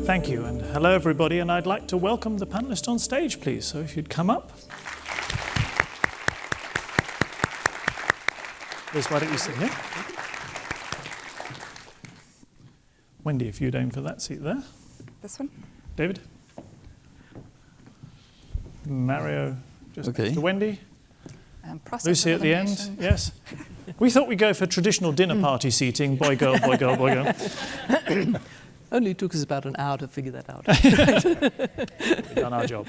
Thank you, and hello everybody, and I'd like to welcome the panellists on stage, please. So if you'd come up. Liz, why don't you sit here? Wendy, if you'd aim for that seat there. This one? David? Mario, just next to Wendy. Lucy at the end, yes. We thought we'd go for traditional dinner party seating, boy, girl, boy, girl, boy, girl. Only took us about an hour to figure that out. We've done our job.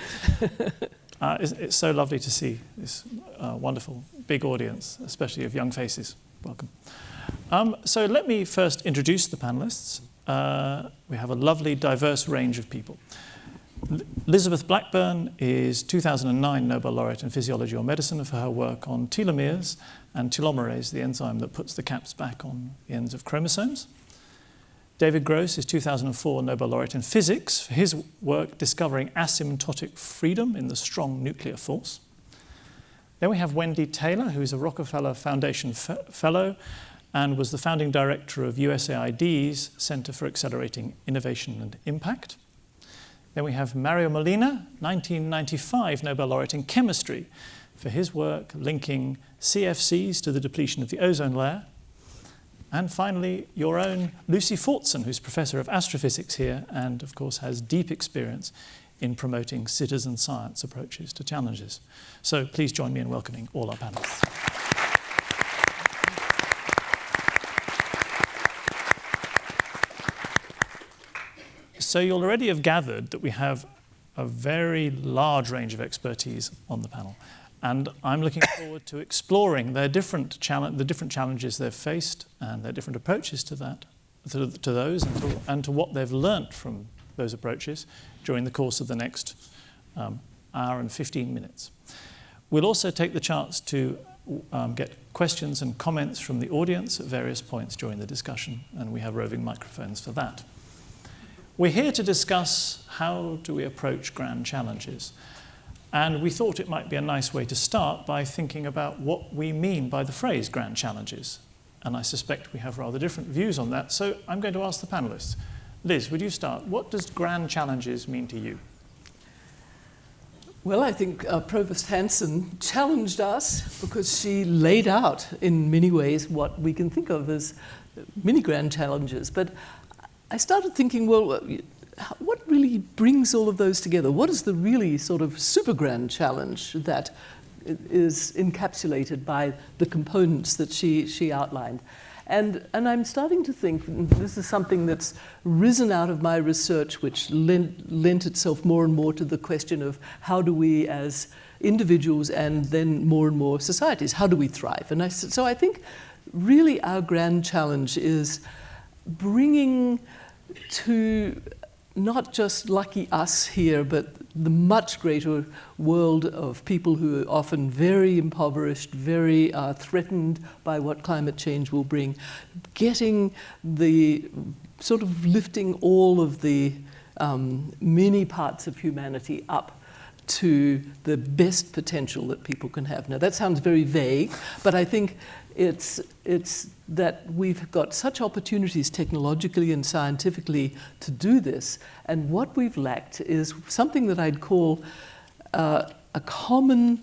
It's so lovely to see this wonderful big audience, especially of young faces. Welcome. So let me first introduce the panellists. We have a lovely, diverse range of people. Elizabeth Blackburn is 2009 Nobel Laureate in Physiology or Medicine for her work on telomeres and telomerase, the enzyme that puts the caps back on the ends of chromosomes. David Gross is 2004 Nobel Laureate in Physics for his work discovering asymptotic freedom in the strong nuclear force. Then we have Wendy Taylor, who is a Rockefeller Foundation Fellow and was the founding director of USAID's Center for Accelerating Innovation and Impact. Then we have Mario Molina, 1995 Nobel Laureate in Chemistry for his work linking CFCs to the depletion of the ozone layer. And finally, your own Lucy Fortson, who's Professor of Astrophysics here and, of course, has deep experience in promoting citizen science approaches to challenges. So please join me in welcoming all our panelists. So you'll already have gathered that we have a very large range of expertise on the panel. And I'm looking forward to exploring the different challenges they've faced and their different approaches to those and to what they've learnt from those approaches during the course of the next hour and 15 minutes. We'll also take the chance to get questions and comments from the audience at various points during the discussion, and we have roving microphones for that. We're here to discuss how do we approach grand challenges. And we thought it might be a nice way to start by thinking about what we mean by the phrase grand challenges. And I suspect we have rather different views on that. So I'm going to ask the panelists. Liz, would you start? What does grand challenges mean to you? Well, I think Provost Hanson challenged us because she laid out in many ways what we can think of as mini grand challenges. But I started thinking, well, what really brings all of those together? What is the really sort of super grand challenge that is encapsulated by the components that she outlined? And I'm starting to think, this is something that's risen out of my research, which lent itself more and more to the question of how do we as individuals and then more and more societies, how do we thrive? And so I think really our grand challenge is bringing to not just lucky us here, but the much greater world of people who are often very impoverished, very threatened by what climate change will bring, getting the sort of lifting all of the many parts of humanity up to the best potential that people can have. Now that sounds very vague, but I think it's that we've got such opportunities technologically and scientifically to do this, and what we've lacked is something that I'd call a common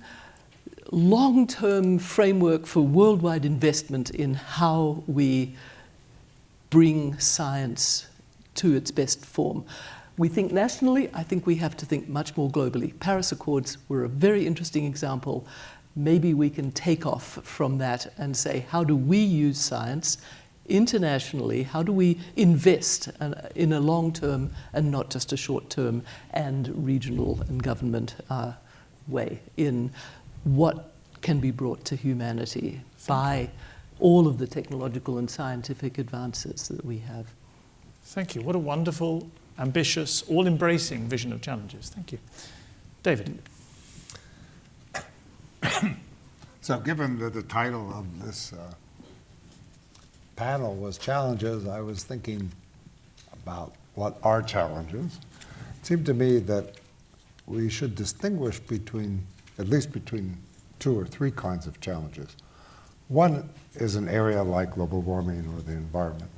long-term framework for worldwide investment in how we bring science to its best form. We think nationally, I think we have to think much more globally. Paris Accords were a very interesting example. Maybe we can take off from that and say, how do we use science internationally? How do we invest in a long-term and not just a short-term and regional and government way in what can be brought to humanity by all of the technological and scientific advances that we have? Thank you. What a wonderful, ambitious, all-embracing vision of challenges. Thank you. David. So given that the title of this panel was challenges, I was thinking about what are challenges. It seemed to me that we should distinguish between, at least between 2 or 3 kinds of challenges. One is an area like global warming or the environment,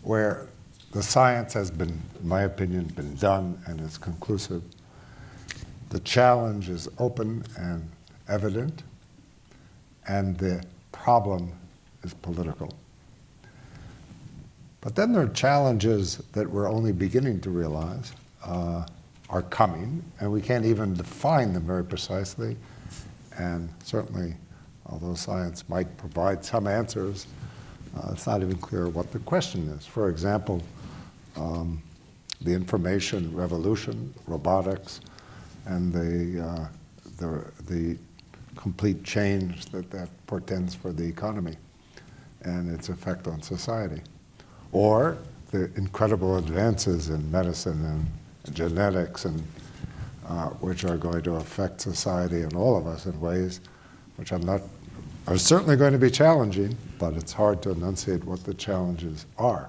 where the science has been, in my opinion, been done and is conclusive. The challenge is open and evident, and the problem is political. But then there are challenges that we're only beginning to realize are coming, and we can't even define them very precisely. And certainly, although science might provide some answers, it's not even clear what the question is. For example, the information revolution, robotics, and the complete change that portends for the economy and its effect on society. Or the incredible advances in medicine and genetics, and which are going to affect society and all of us in ways which are certainly going to be challenging, but it's hard to enunciate what the challenges are.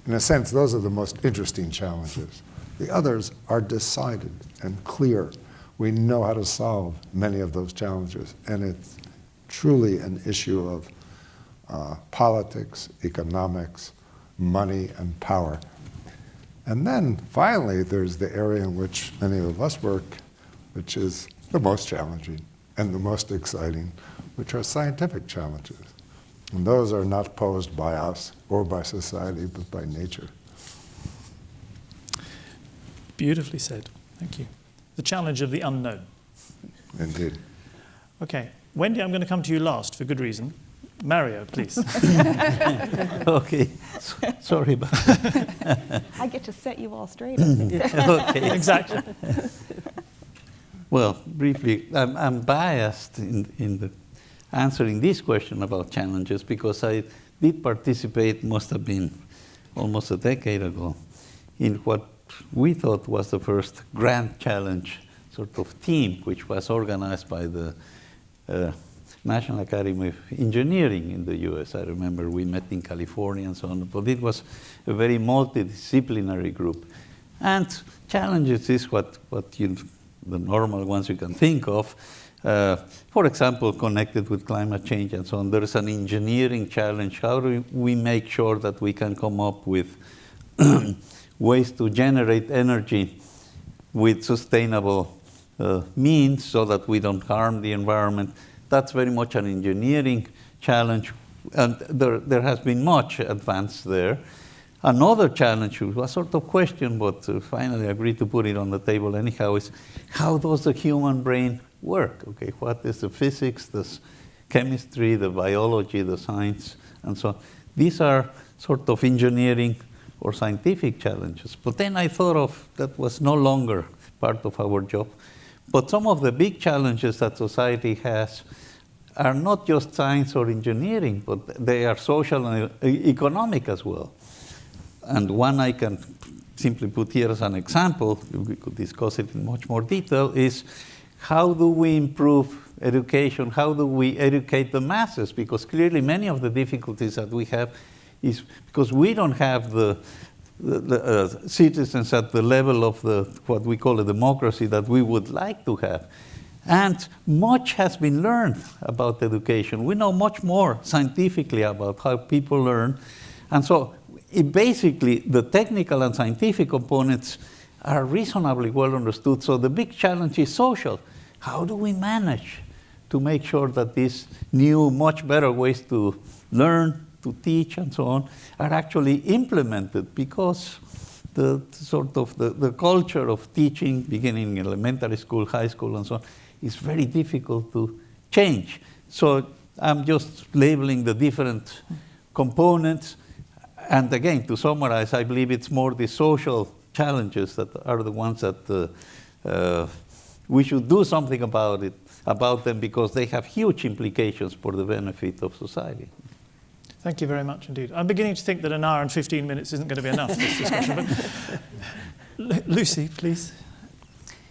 In a sense, those are the most interesting challenges. The others are decided and clear. We know how to solve many of those challenges, and it's truly an issue of politics, economics, money, and power. And then finally, there's the area in which many of us work, which is the most challenging and the most exciting, which are scientific challenges. And those are not posed by us or by society, but by nature. Beautifully said. Thank you. The challenge of the unknown. Indeed. Okay. Wendy, I'm going to come to you last for good reason. Mario, please. Okay. Sorry about that. I get to set you all straight. I think. Okay. Exactly. Well, briefly, I'm biased in the answering this question about challenges because I did participate, must have been almost a decade ago, in what we thought was the first grand challenge sort of team, which was organized by the National Academy of Engineering in the US. I remember we met in California and so on, but it was a very multidisciplinary group. And challenges is what the normal ones you can think of. For example, connected with climate change and so on, there is an engineering challenge. How do we make sure that we can come up with ways to generate energy with sustainable means so that we don't harm the environment? That's very much an engineering challenge, and there has been much advance there. Another challenge, a sort of question, but finally agreed to put it on the table anyhow, is how does the human brain work? Okay, what is the physics, the chemistry, the biology, the science, and so on. These are sort of engineering or scientific challenges. But then I thought of that was no longer part of our job. But some of the big challenges that society has are not just science or engineering, but they are social and economic as well. And one I can simply put here as an example, we could discuss it in much more detail, is how do we improve education? How do we educate the masses? Because clearly many of the difficulties that we have is because we don't have the citizens at the level of what we call a democracy that we would like to have. And much has been learned about education. We know much more scientifically about how people learn. And so basically the technical and scientific components are reasonably well understood. So the big challenge is social. How do we manage to make sure that these new, much better ways to learn, to teach, and so on, are actually implemented? Because the sort of the culture of teaching, beginning in elementary school, high school, and so on, is very difficult to change. So I'm just labeling the different components. And again, to summarize, I believe it's more the social challenges that are the ones that we should do something about them, because they have huge implications for the benefit of society. Thank you very much indeed. I'm beginning to think that an hour and 15 minutes isn't going to be enough for this discussion. But Lucy, please,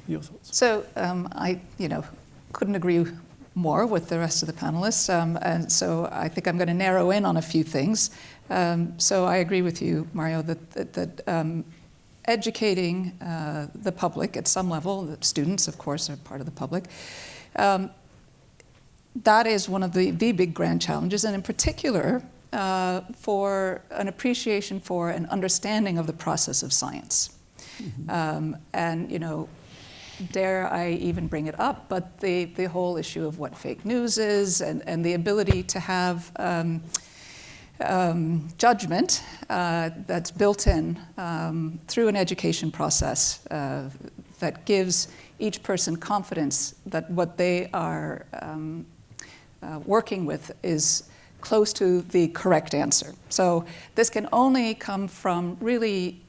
your thoughts. So I, couldn't agree more with the rest of the panelists, and so I think I'm going to narrow in on a few things. So I agree with you, Mario, that educating the public at some level, the students, of course, are part of the public, that is one of the big grand challenges, and in particular, for an appreciation for an understanding of the process of science. And, you know, dare I even bring it up, but the whole issue of what fake news is and the ability to have judgment that's built in through an education process that gives each person confidence that what they are working with is close to the correct answer. So this can only come from really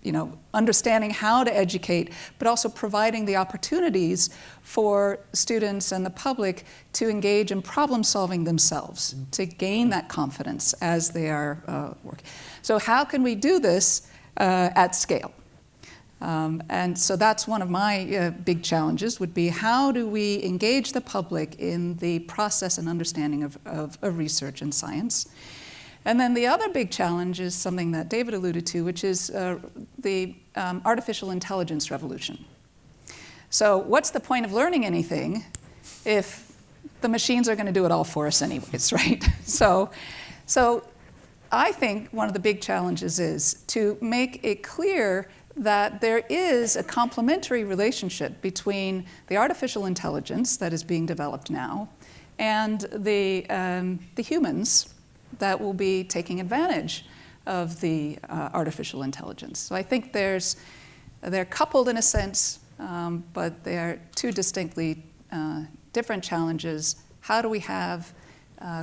you know, understanding how to educate, but also providing the opportunities for students and the public to engage in problem solving themselves, to gain that confidence as they are working. So how can we do this at scale? And so that's one of my big challenges, would be how do we engage the public in the process and understanding of research and science? And then the other big challenge is something that David alluded to, which is the artificial intelligence revolution. So what's the point of learning anything if the machines are going to do it all for us anyways, right? So I think one of the big challenges is to make it clear that there is a complementary relationship between the artificial intelligence that is being developed now and the humans that will be taking advantage of the artificial intelligence. So I think they're coupled in a sense, but they're two distinctly different challenges. How do we have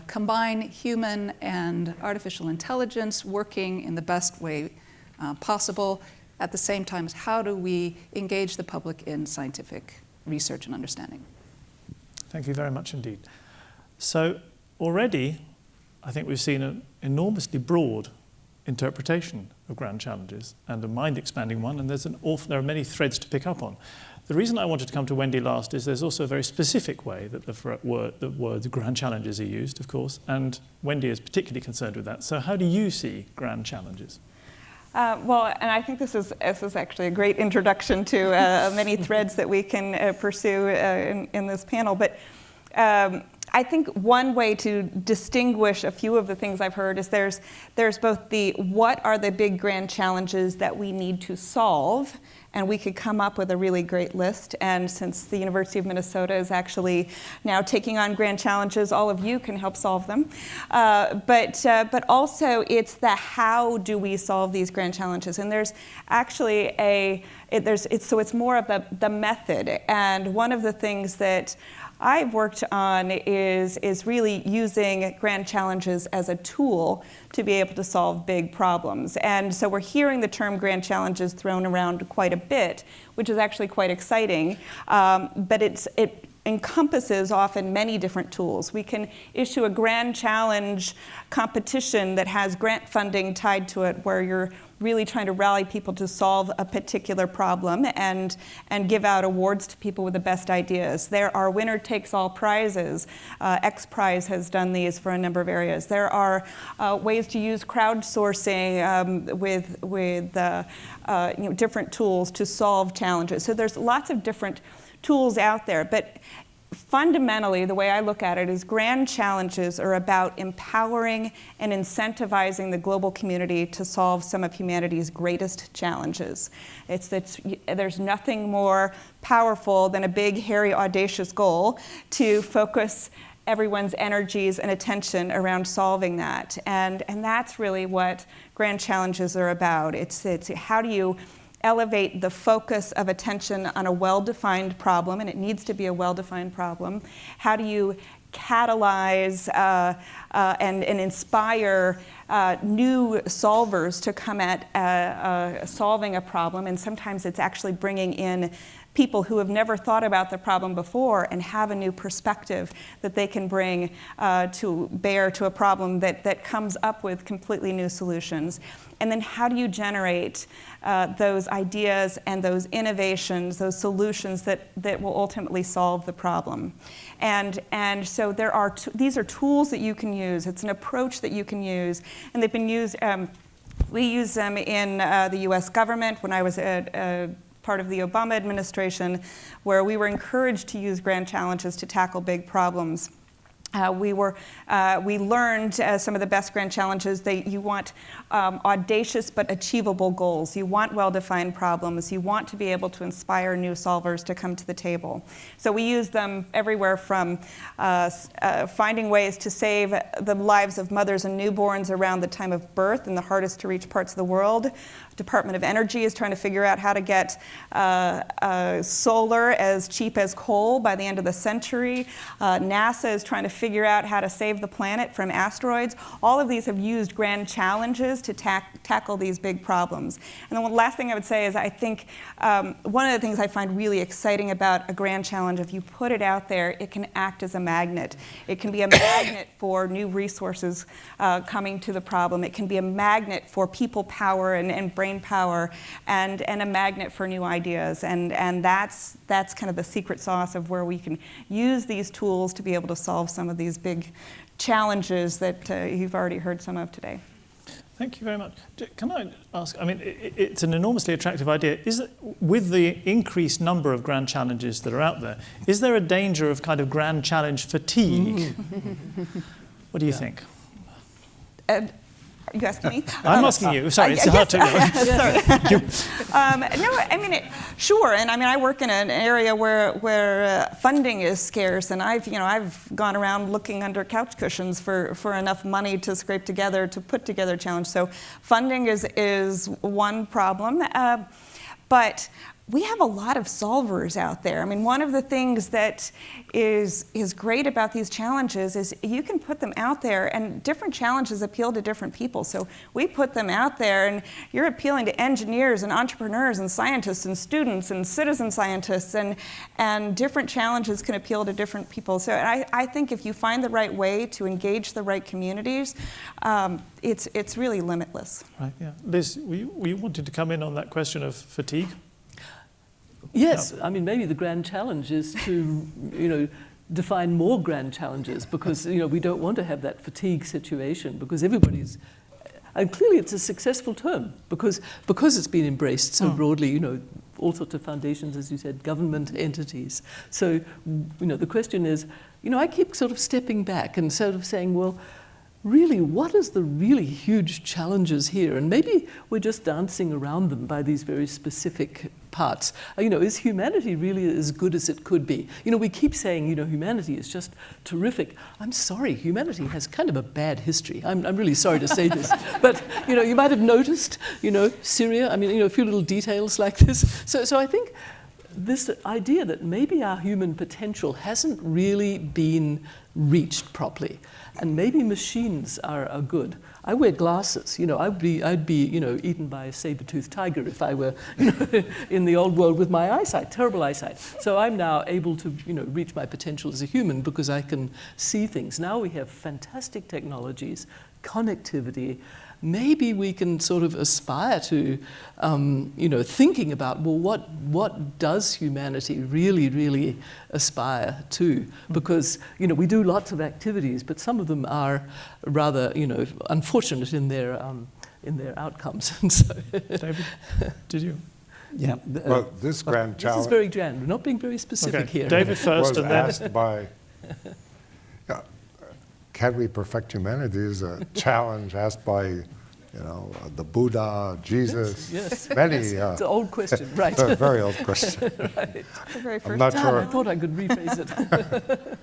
combine human and artificial intelligence working in the best way possible? At the same time, how do we engage the public in scientific research and understanding? Thank you very much indeed. So already, I think we've seen an enormously broad interpretation of grand challenges and a mind-expanding one, and there are many threads to pick up on. The reason I wanted to come to Wendy last is there's also a very specific way that the words grand challenges are used, of course, and Wendy is particularly concerned with that. So how do you see grand challenges? Well, and I think this is actually a great introduction to many threads that we can pursue in this panel. But I think one way to distinguish a few of the things I've heard is there's both the what are the big grand challenges that we need to solve, and we could come up with a really great list. And since the University of Minnesota is actually now taking on grand challenges, all of you can help solve them. But also it's the how do we solve these grand challenges. And there's actually it's more of the method. And one of the things that I've worked on is really using grand challenges as a tool to be able to solve big problems. And so we're hearing the term grand challenges thrown around quite a bit, which is actually quite exciting, but it encompasses often many different tools. We can issue a grand challenge competition that has grant funding tied to it, where you're really trying to rally people to solve a particular problem and give out awards to people with the best ideas. There are winner-takes-all prizes. X Prize has done these for a number of areas. There are ways to use crowdsourcing with different tools to solve challenges. So there's lots of different tools out there, but fundamentally, the way I look at it is grand challenges are about empowering and incentivizing the global community to solve some of humanity's greatest challenges. There's nothing more powerful than a big, hairy, audacious goal to focus everyone's energies and attention around solving that. And that's really what grand challenges are about. It's how do you elevate the focus of attention on a well-defined problem, and it needs to be a well-defined problem. How do you catalyze and inspire new solvers to come at solving a problem? And sometimes it's actually bringing in people who have never thought about the problem before and have a new perspective that they can bring to bear to a problem that comes up with completely new solutions. And then how do you generate those ideas and those innovations, those solutions that will ultimately solve the problem? And so these are tools that you can use. It's an approach that you can use, and they've been used. We use them in the U.S. government when I was part of the Obama administration, where we were encouraged to use grand challenges to tackle big problems. We learned some of the best grand challenges. You want audacious but achievable goals. You want well-defined problems. You want to be able to inspire new solvers to come to the table. So we use them everywhere from finding ways to save the lives of mothers and newborns around the time of birth in the hardest to reach parts of the world. Department of Energy is trying to figure out how to get solar as cheap as coal by the end of the century. NASA is trying to figure out how to save the planet from asteroids. All of these have used grand challenges to tackle these big problems. And then one last thing I would say is I think one of the things I find really exciting about a grand challenge, if you put it out there, it can act as a magnet. It can be a magnet for new resources coming to the problem. It can be a magnet for people power and brain power, and a magnet for new ideas. And that's kind of the secret sauce of where we can use these tools to be able to solve some of these big challenges that you've already heard some of today. Thank you very much. Can I ask, I mean, it's an enormously attractive idea. Is it, with the increased number of grand challenges that are out there, is there a danger of kind of grand challenge fatigue? What do you think? Are you asking me? I'm asking you. Sorry, it's hard to. Sorry. No, I mean, sure. And I mean, I work in an area where funding is scarce, and I've gone around looking under couch cushions for enough money to scrape together to put together a challenge. So funding is one problem, but we have a lot of solvers out there. I mean, one of the things that is great about these challenges is you can put them out there, and different challenges appeal to different people. So we put them out there, and you're appealing to engineers and entrepreneurs and scientists and students and citizen scientists, and different challenges can appeal to different people. So I think if you find the right way to engage the right communities, it's really limitless. Right, yeah. Liz, we wanted to come in on that question of fatigue. Yes, I mean, maybe the grand challenge is to, define more grand challenges, because, we don't want to have that fatigue situation, because everybody's, and clearly it's a successful term, because it's been embraced so broadly, all sorts of foundations, as you said, government entities. So, the question is, I keep sort of stepping back and sort of saying, well, really, what is the really huge challenges here? And maybe we're just dancing around them by these very specific parts. Is humanity really as good as it could be? We keep saying, humanity is just terrific. I'm sorry, humanity has kind of a bad history. I'm really sorry to say this. But, you might have noticed, Syria, a few little details like this. So I think this idea that maybe our human potential hasn't really been reached properly, and maybe machines are good. I wear glasses. I'd be eaten by a saber-toothed tiger if I were in the old world with my eyesight, terrible eyesight. So I'm now able to reach my potential as a human because I can see things. Now we have fantastic technologies, connectivity. Maybe we can sort of aspire to, thinking about, well, what does humanity really, really aspire to? Because, we do lots of activities, but some of them are rather, unfortunate in their outcomes. And so, David, did you? Yeah. Well, this grand challenge. This is very grand. We're not being very specific here. David first, was and then asked by. Can we perfect humanity is a challenge asked by, the Buddha, Jesus, yes. many. It's an old question, right? It's a very old question. Right. The very first I'm not I sure. thought I could rephrase it.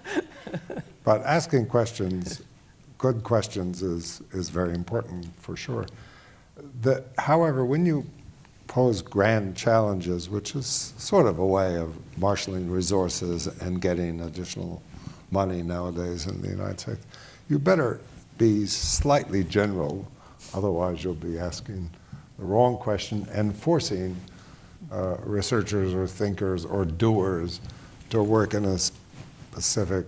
But asking questions, good questions, is very important for sure. However, when you pose grand challenges, which is sort of a way of marshaling resources and getting additional money nowadays in the United States, you better be slightly general, otherwise you'll be asking the wrong question and forcing researchers or thinkers or doers to work in a specific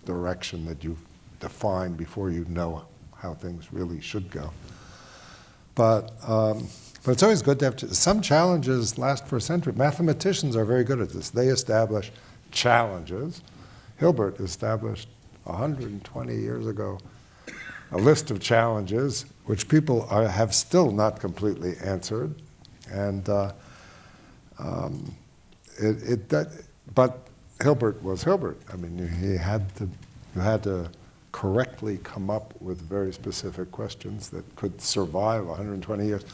direction that you've defined before you know how things really should go. But it's always good to have some challenges last for a century. Mathematicians are very good at this. They establish challenges. Hilbert established 120 years ago a list of challenges which people have still not completely answered, and but Hilbert was Hilbert. He had to you had to correctly come up with very specific questions that could survive 120 years.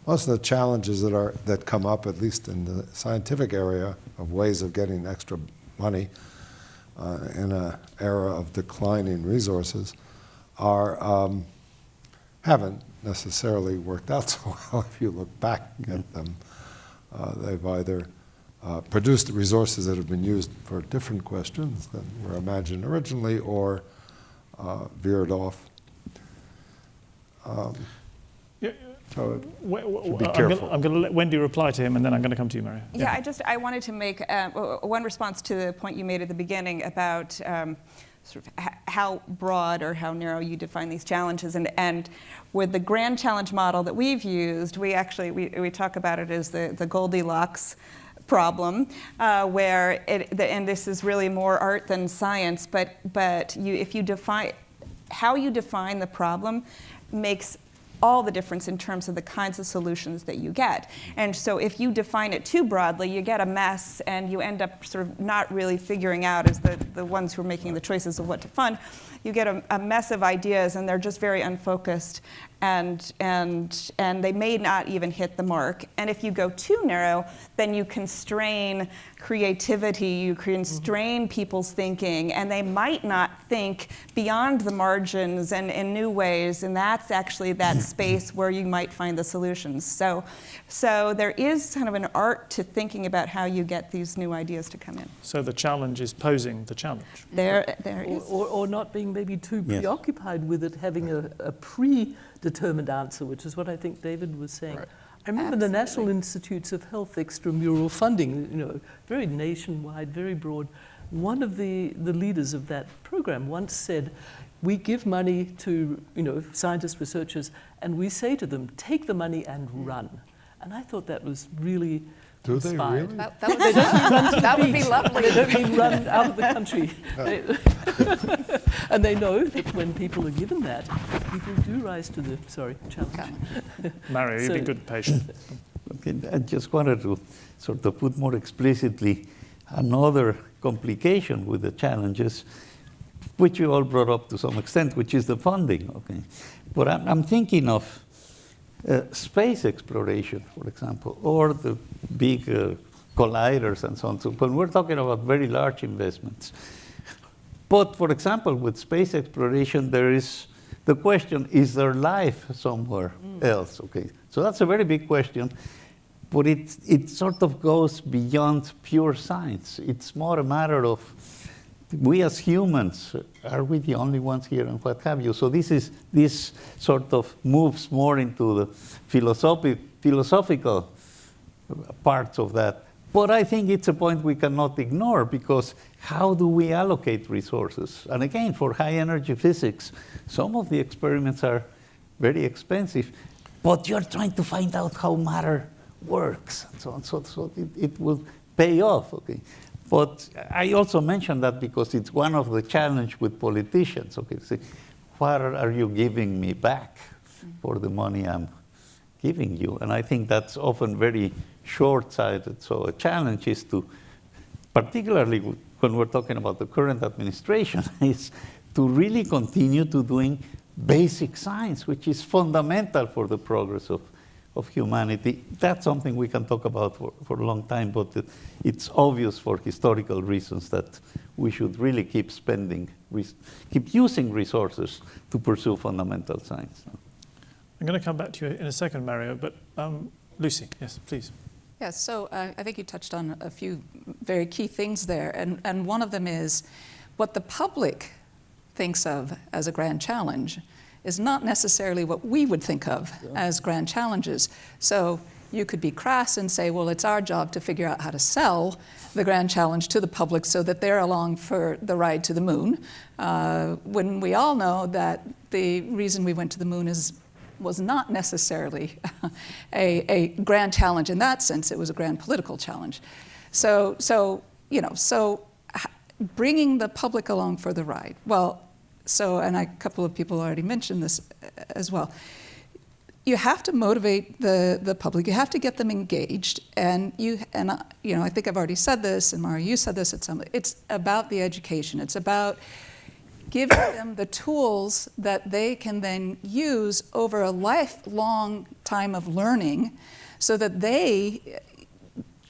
Most of the challenges that come up, at least in the scientific area, of ways of getting extra money in an era of declining resources, haven't necessarily worked out so well if you look back at them. They've either produced resources that have been used for different questions than were imagined originally, or veered off. So be careful. I'm going to let Wendy reply to him, and then I'm going to come to you, Mario. Yeah, I wanted to make one response to the point you made at the beginning about sort of how broad or how narrow you define these challenges. And with the grand challenge model that we've used, we talk about it as the Goldilocks problem, where and this is really more art than science, but if you define how you define the problem makes all the difference in terms of the kinds of solutions that you get. And so if you define it too broadly, you get a mess, and you end up sort of not really figuring out, as the ones who are making the choices of what to fund, you get a mess of ideas, and they're just very unfocused, and they may not even hit the mark. And if you go too narrow, then you constrain creativity, you constrain people's thinking, and they might not think beyond the margins and in new ways, and that's actually that space where you might find the solutions. So there is kind of an art to thinking about how you get these new ideas to come in. So the challenge is posing the challenge. There is. Or not being maybe too preoccupied with it, having a predetermined answer, which is what I think David was saying. Right. I remember the National Institutes of Health extramural funding, very nationwide, very broad. One of the leaders of that program once said, we give money to scientists, researchers, and we say to them, take the money and run. And I thought that was really inspired. Really? That would be lovely. They don't mean run out of the country. And they know that when people are given that, people do rise to the challenge. Mario, you've been good patient. Okay, I just wanted to sort of put more explicitly another complication with the challenges, which you all brought up to some extent, which is the funding. Okay, but I'm thinking of space exploration, for example, or the big colliders and so on. So when we're talking about very large investments. But for example, with space exploration, there is the question, is there life somewhere else? Okay, so that's a very big question, but it sort of goes beyond pure science. It's more a matter of, we as humans, are we the only ones here and what have you? So this sort of moves more into the philosophical parts of that. But I think it's a point we cannot ignore, because how do we allocate resources? And again, for high energy physics, some of the experiments are very expensive, but you're trying to find out how matter works, and so on. So it will pay off, okay? But I also mentioned that because it's one of the challenges with politicians, okay? Say, what are you giving me back for the money I'm giving you? And I think that's often very short-sighted. So a challenge is to, particularly when we're talking about the current administration, is to really continue to doing basic science, which is fundamental for the progress of humanity. That's something we can talk about for a long time, but it's obvious for historical reasons that we should really keep using resources to pursue fundamental science. I'm going to come back to you in a second, Mario, but Lucy, yes, please. Yes, so I think you touched on a few very key things there, and one of them is what the public thinks of as a grand challenge is not necessarily what we would think of as grand challenges. So you could be crass and say, well, it's our job to figure out how to sell the grand challenge to the public so that they're along for the ride to the moon, when we all know that the reason we went to the moon was not necessarily a grand challenge in that sense. It was a grand political challenge. So bringing the public along for the ride. Well, and a couple of people already mentioned this as well. You have to motivate the public. You have to get them engaged. And I think I've already said this, and Mario, you said this at some. It's about the education. It's about giving them the tools that they can then use over a lifelong time of learning so that they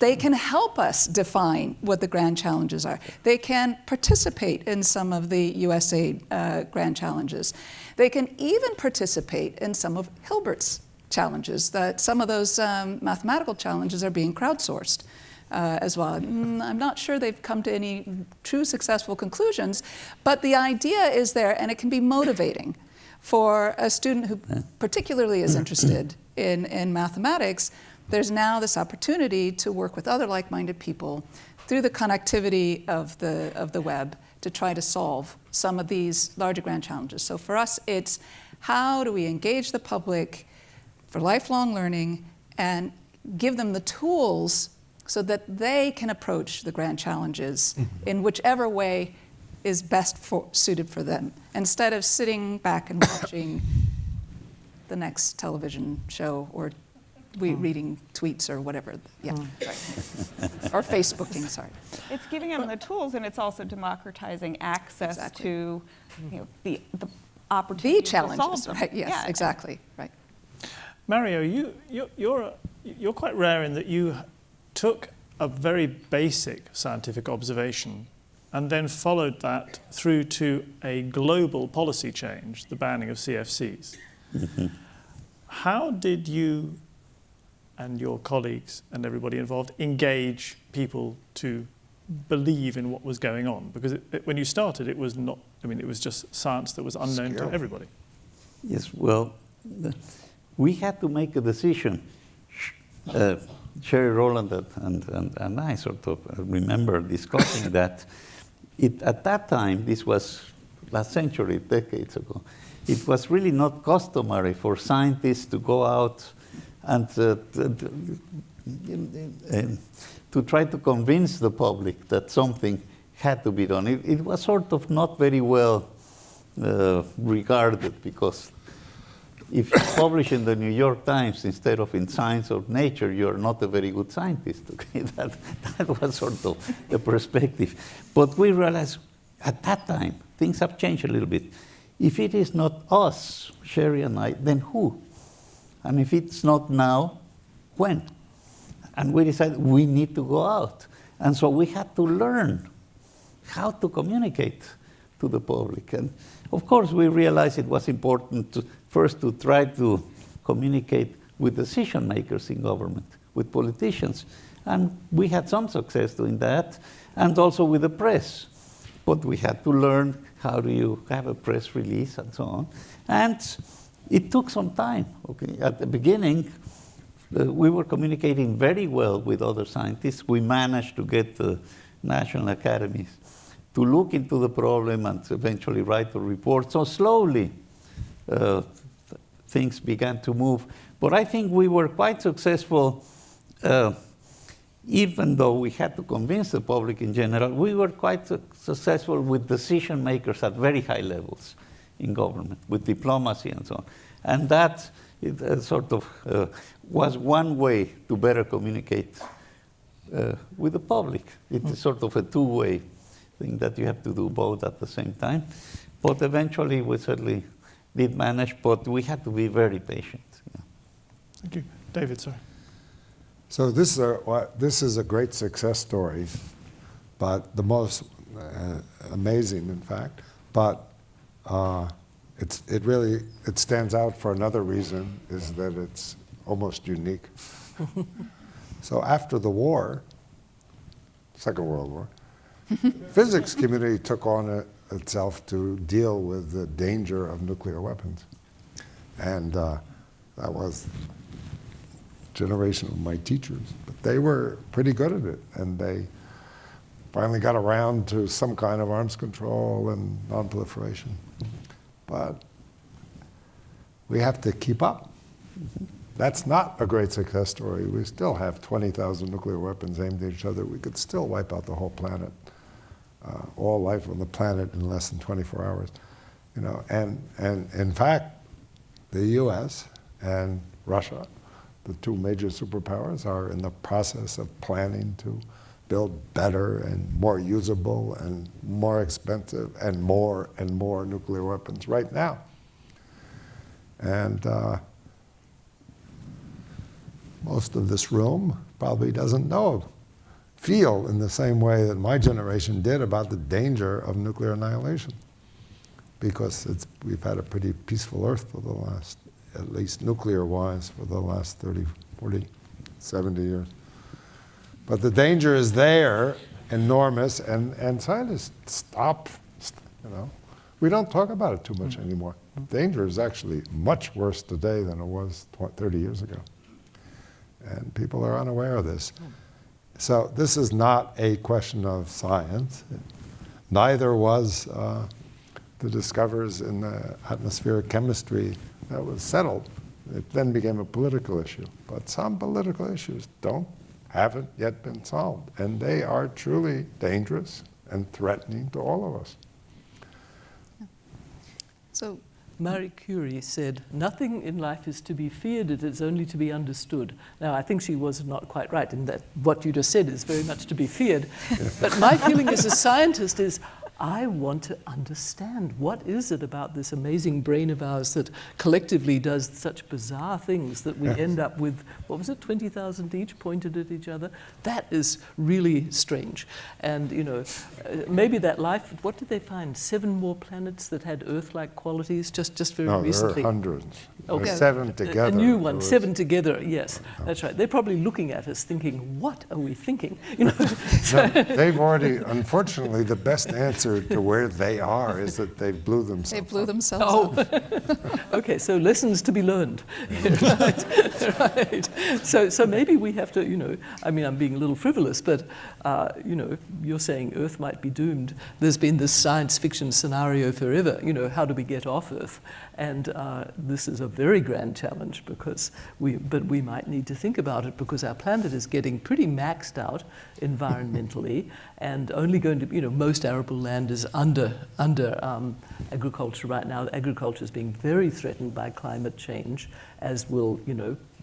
can help us define what the grand challenges are. They can participate in some of the USAID grand challenges. They can even participate in some of Hilbert's challenges, that some of those mathematical challenges are being crowdsourced as well. I'm not sure they've come to any true successful conclusions, but the idea is there, and it can be motivating for a student who particularly is interested in mathematics. There's now this opportunity to work with other like-minded people through the connectivity of the web to try to solve some of these larger grand challenges. So for us, it's how do we engage the public for lifelong learning and give them the tools so that they can approach the grand challenges in whichever way is best suited for them, instead of sitting back and watching the next television show or reading tweets or whatever. Yeah, right. Or Facebooking, sorry. It's giving them the tools, and it's also democratizing access to the opportunity The challenges, to solve them. right? Yes, exactly, right. Mario, you're quite rare in that you took a very basic scientific observation and then followed that through to a global policy change, the banning of CFCs. How did you and your colleagues and everybody involved engage people to believe in what was going on? Because when you started, it was not, it was just science that was unknown to everybody. Yes, well, we had to make a decision. Sherry Rowland and I sort of remember discussing that. At that time, this was last century, decades ago, it was really not customary for scientists to go out and to try to convince the public that something had to be done. It was sort of not very well regarded, because if you publish in the New York Times instead of in Science or Nature, you're not a very good scientist. Okay? That was sort of the perspective. But we realized at that time, things have changed a little bit. If it is not us, Sherry and I, then who? And if it's not now, when? And we decided we need to go out. And so we had to learn how to communicate to the public. And of course, we realized it was important to first to try to communicate with decision makers in government, with politicians. And we had some success doing that, and also with the press. But we had to learn how do you have a press release and so on. And it took some time. Okay? At the beginning, we were communicating very well with other scientists. We managed to get the national academies to look into the problem and eventually write a report. So slowly, things began to move. But I think we were quite successful, even though we had to convince the public in general. We were quite successful with decision makers at very high levels in government, with diplomacy and so on. And that sort of was one way to better communicate with the public. It is sort of a two-way thing that you have to do both at the same time. But eventually we certainly did manage, but we had to be very patient. Yeah. Thank you. David, sorry. So this is a great success story, but the most amazing, in fact. But it stands out for another reason, is that it's almost unique. So after the war, Second World War, physics community took on itself to deal with the danger of nuclear weapons. And that was a generation of my teachers. But they were pretty good at it, and they finally got around to some kind of arms control and non-proliferation. But we have to keep up. That's not a great success story. We still have 20,000 nuclear weapons aimed at each other. We could still wipe out the whole planet, all life on the planet in less than 24 hours. You know, and in fact, the US and Russia, the two major superpowers, are in the process of planning to build better and more usable and more expensive and more nuclear weapons right now. And most of this room probably doesn't feel in the same way that my generation did about the danger of nuclear annihilation. Because we've had a pretty peaceful Earth for the last, at least nuclear-wise, for the last 30, 40, 70 years. But the danger is there, enormous, and scientists stop, We don't talk about it too much anymore. Danger is actually much worse today than it was 30 years ago. And people are unaware of this. So this is not a question of science. Neither was the discoveries in the atmospheric chemistry that was settled. It then became a political issue. But some political issues haven't yet been solved. And they are truly dangerous and threatening to all of us. So Marie Curie said, "Nothing in life is to be feared, it is only to be understood." Now, I think she was not quite right in that what you just said is very much to be feared. But my feeling as a scientist is, I want to understand what is it about this amazing brain of ours that collectively does such bizarre things that we end up with, 20,000 each pointed at each other? That is really strange. And, maybe that life, what did they find? 7 more planets that had Earth-like qualities just very recently? No, there are hundreds. Okay. There are 7 together. A new one, 7 together, yes, that's right. They're probably looking at us thinking, what are we thinking? No, they've already, unfortunately, the best answer to where they are is that they blew themselves they blew up. themselves up. Okay, so lessons to be learned. Right. So maybe we have to, I'm being a little frivolous, but, you're saying Earth might be doomed. There's been this science fiction scenario forever, how do we get off Earth? And this is a very grand challenge because we might need to think about it because our planet is getting pretty maxed out environmentally and only going to, most arable land is under agriculture right now. Agriculture is being very threatened by climate change, as will,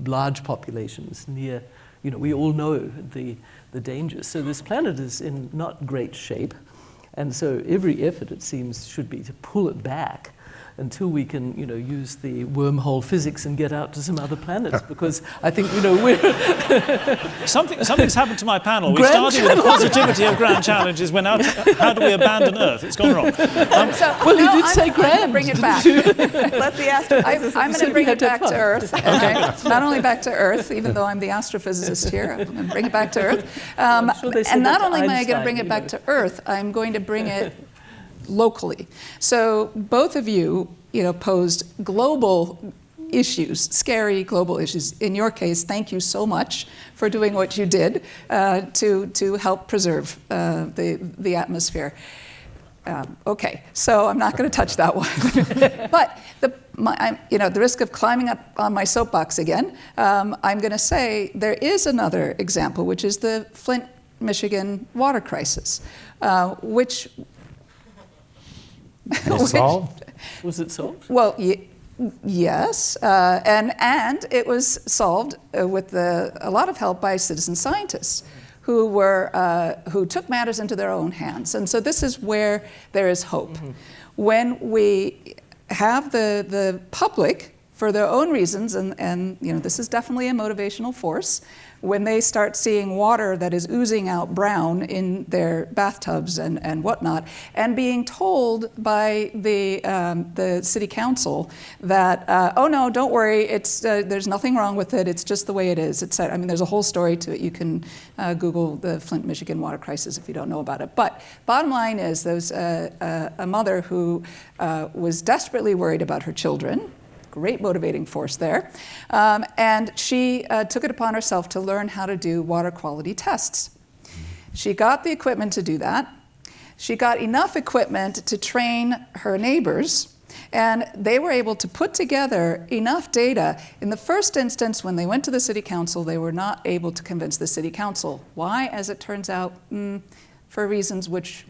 large populations near, we all know the dangers. So this planet is in not great shape. And so every effort, it seems, should be to pull it back until we can, use the wormhole physics and get out to some other planets. Because I think, we're... Something's happened to my panel. We started with the positivity of grand challenges. We're now, how do we abandon Earth? It's gone wrong. Well, you did say grand. I'm going to bring it back. Let the astrophysicist. I'm going to bring it back to Earth. Okay? Not only back to Earth, even though I'm the astrophysicist here, I'm going to bring it back to Earth. And not only am I going to bring it back to Earth, I'm going to bring it locally. So both of you, posed global issues, scary global issues. In your case, thank you so much for doing what you did to help preserve the atmosphere. Okay, so I'm not going to touch that one. But the risk of climbing up on my soapbox again, I'm going to say there is another example, which is the Flint, Michigan water crisis, which Solved? Was it solved? Well, yes, and it was solved with a lot of help by citizen scientists who took matters into their own hands. And so this is where there is hope. Mm-hmm. When we have the public, for their own reasons, and this is definitely a motivational force, when they start seeing water that is oozing out brown in their bathtubs and whatnot, and being told by the city council that, oh no, don't worry, there's nothing wrong with it, it's just the way it is. There's a whole story to it. You can Google the Flint, Michigan water crisis if you don't know about it. But bottom line is there's a mother who was desperately worried about her children. Great motivating force there. And she took it upon herself to learn how to do water quality tests. She got the equipment to do that. She got enough equipment to train her neighbors, and they were able to put together enough data. In the first instance, when they went to the city council, they were not able to convince the city council. Why? As it turns out, for reasons which,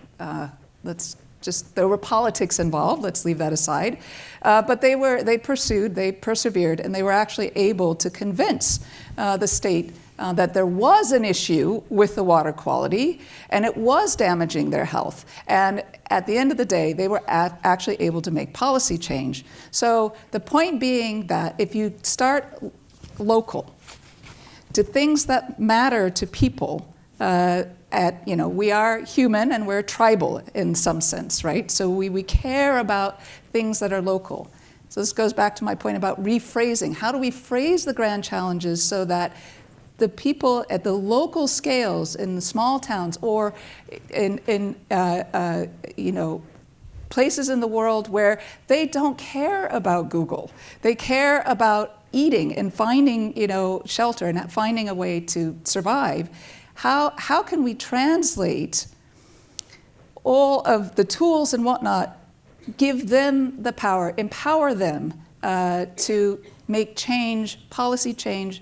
there were politics involved, let's leave that aside. But they persevered, and they were actually able to convince the state that there was an issue with the water quality, and it was damaging their health. And at the end of the day, they were actually able to make policy change. So the point being that if you start local to things that matter to people, we are human and we're tribal in some sense, right? So we care about things that are local. So this goes back to my point about rephrasing. How do we phrase the grand challenges so that the people at the local scales in the small towns or in places in the world where they don't care about Google, they care about eating and finding shelter and finding a way to survive. How can we translate all of the tools and whatnot, give them the power, empower them to make change, policy change,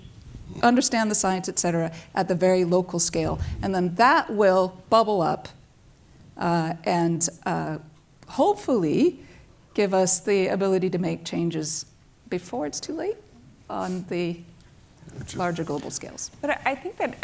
understand the science, et cetera, at the very local scale. And then that will bubble up and hopefully give us the ability to make changes before it's too late on the larger global scales. But I think that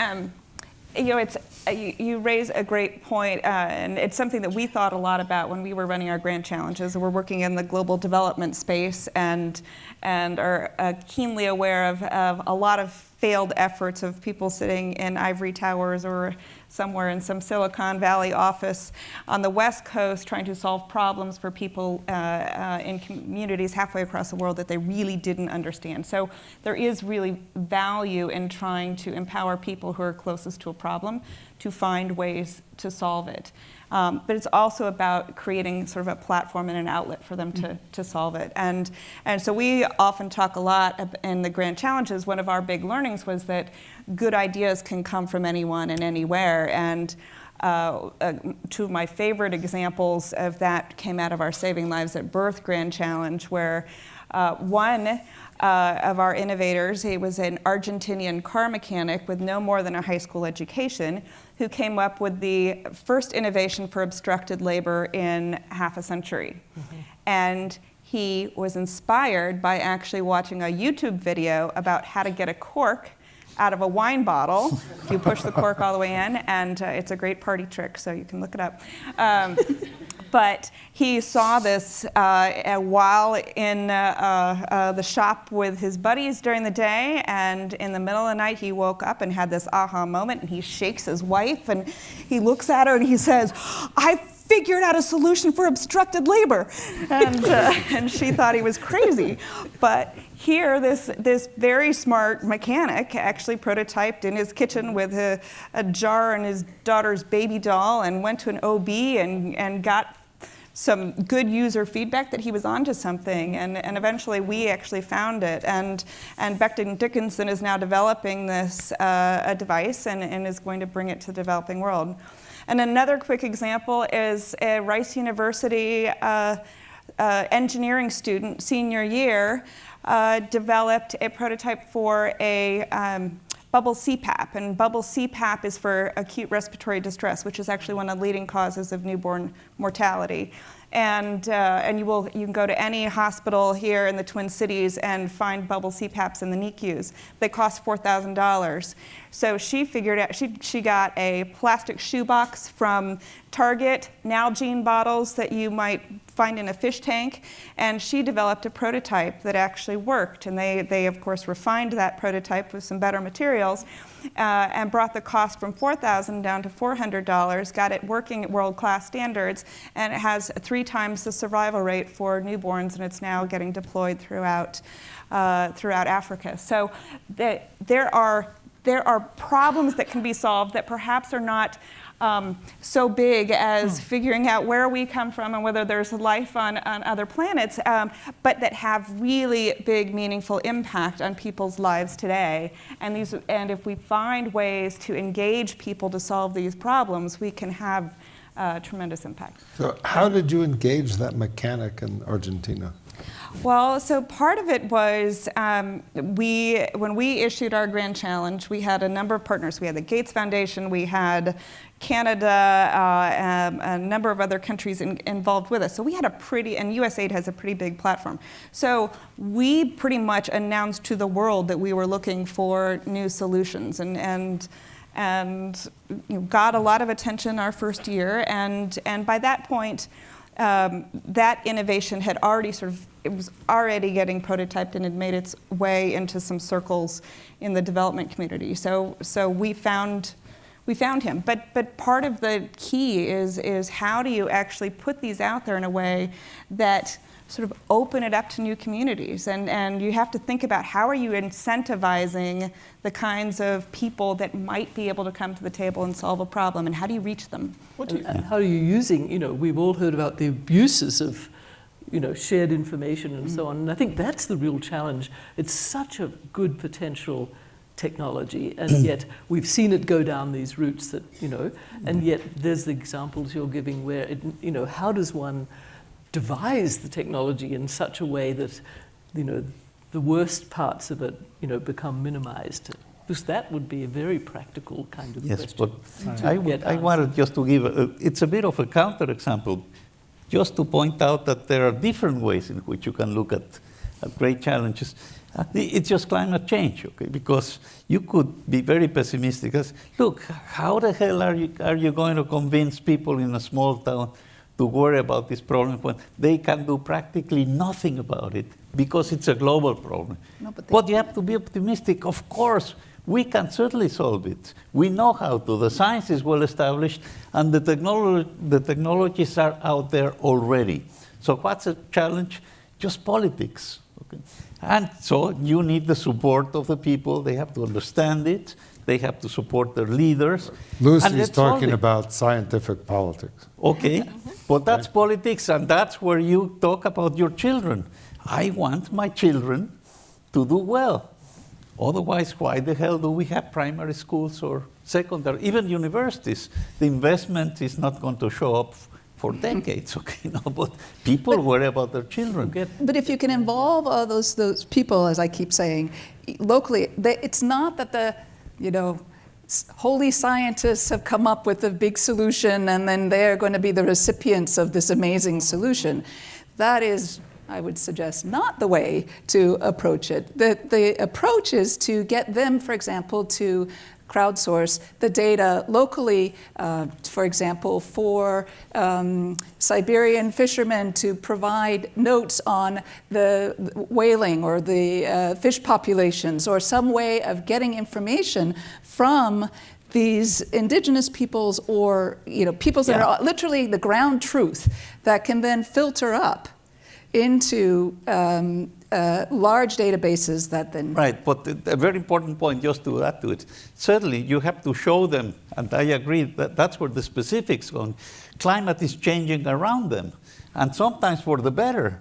you raise a great point, and it's something that we thought a lot about when we were running our grand challenges. We're working in the global development space and are keenly aware of a lot of failed efforts of people sitting in ivory towers or somewhere in some Silicon Valley office on the West Coast trying to solve problems for people in communities halfway across the world that they really didn't understand. So there is really value in trying to empower people who are closest to a problem to find ways to solve it. But it's also about creating sort of a platform and an outlet for them to solve it. And so we often talk a lot in the grand challenges. One of our big learnings was that good ideas can come from anyone and anywhere. And two of my favorite examples of that came out of our Saving Lives at Birth Grand Challenge, where one of our innovators, he was an Argentinian car mechanic with no more than a high school education, who came up with the first innovation for obstructed labor in half a century. Mm-hmm. And he was inspired by actually watching a YouTube video about how to get a cork out of a wine bottle. You push the cork all the way in, and it's a great party trick, so you can look it up. But he saw this while in the shop with his buddies during the day, and in the middle of the night he woke up and had this aha moment, and he shakes his wife and he looks at her and he says, "I figured out a solution for obstructed labor." And she thought he was crazy. But here, this very smart mechanic actually prototyped in his kitchen with a jar and his daughter's baby doll, and went to an OB and got some good user feedback that he was onto something, and eventually we actually found it. And Becton Dickinson is now developing this a device and is going to bring it to the developing world. And another quick example is a Rice University engineering student, senior year, developed a prototype for a bubble CPAP. And bubble CPAP is for acute respiratory distress, which is actually one of the leading causes of newborn mortality. And you can go to any hospital here in the Twin Cities and find bubble CPAPs in the NICUs. They cost $4,000. So she figured out, she got a plastic shoebox from Target, Nalgene bottles that you might find in a fish tank, and she developed a prototype that actually worked. And they of course refined that prototype with some better materials and brought the cost from $4,000 down to $400, got it working at world-class standards, and it has 3 times the survival rate for newborns, and it's now getting deployed throughout Africa. So there are problems that can be solved that perhaps are not so big as figuring out where we come from and whether there's life on other planets, but that have really big, meaningful impact on people's lives today. And if we find ways to engage people to solve these problems, we can have tremendous impact. So how did you engage that mechanic in Argentina? Well, so part of it was when we issued our grand challenge, we had a number of partners. We had the Gates Foundation, we had Canada, a number of other countries involved with us. So we had and USAID has a pretty big platform. So we pretty much announced to the world that we were looking for new solutions and got a lot of attention our first year. And by that point, that innovation had already it was already getting prototyped and had made its way into some circles in the development community. So we found him. But part of the key is how do you actually put these out there in a way that sort of open it up to new communities, and you have to think about how are you incentivizing the kinds of people that might be able to come to the table and solve a problem, and how do you reach them? And how are you using, we've all heard about the abuses of, shared information and so on, and I think that's the real challenge. It's such a good potential technology, and yet we've seen it go down these routes that, and yet there's the examples you're giving where, how does one devise the technology in such a way that, the worst parts of it, become minimized? Because that would be a very practical kind of question. But I wanted just to give, it's a bit of a counterexample, just to point out that there are different ways in which you can look at great challenges. It's just climate change, okay? Because you could be very pessimistic. Look, how the hell are you going to convince people in a small town to worry about this problem when they can do practically nothing about it because it's a global problem? No, but you have to be optimistic. Of course, we can certainly solve it. We know how to. The science is well established, and the technologies are out there already. So what's a challenge? Just politics. Okay? And so you need the support of the people. They have to understand it. They have to support their leaders. Lucy's talking about scientific politics. Okay, but that's politics, and that's where you talk about your children. I want my children to do well. Otherwise, why the hell do we have primary schools or secondary, even universities? The investment is not going to show up for decades, okay? No, but people worry about their children. But if you can involve all those people, as I keep saying, locally, it's not that the, holy scientists have come up with a big solution and then they're going to be the recipients of this amazing solution. That is, I would suggest, not the way to approach it. The approach is to get them, for example, to crowdsource the data locally, for example, for Siberian fishermen to provide notes on the whaling or the fish populations, or some way of getting information from these indigenous peoples, or peoples that are literally the ground truth that can then filter up into large databases that then... Right, but a very important point just to add to it. Certainly, you have to show them, and I agree that that's where the specifics go. Climate is changing around them, and sometimes for the better.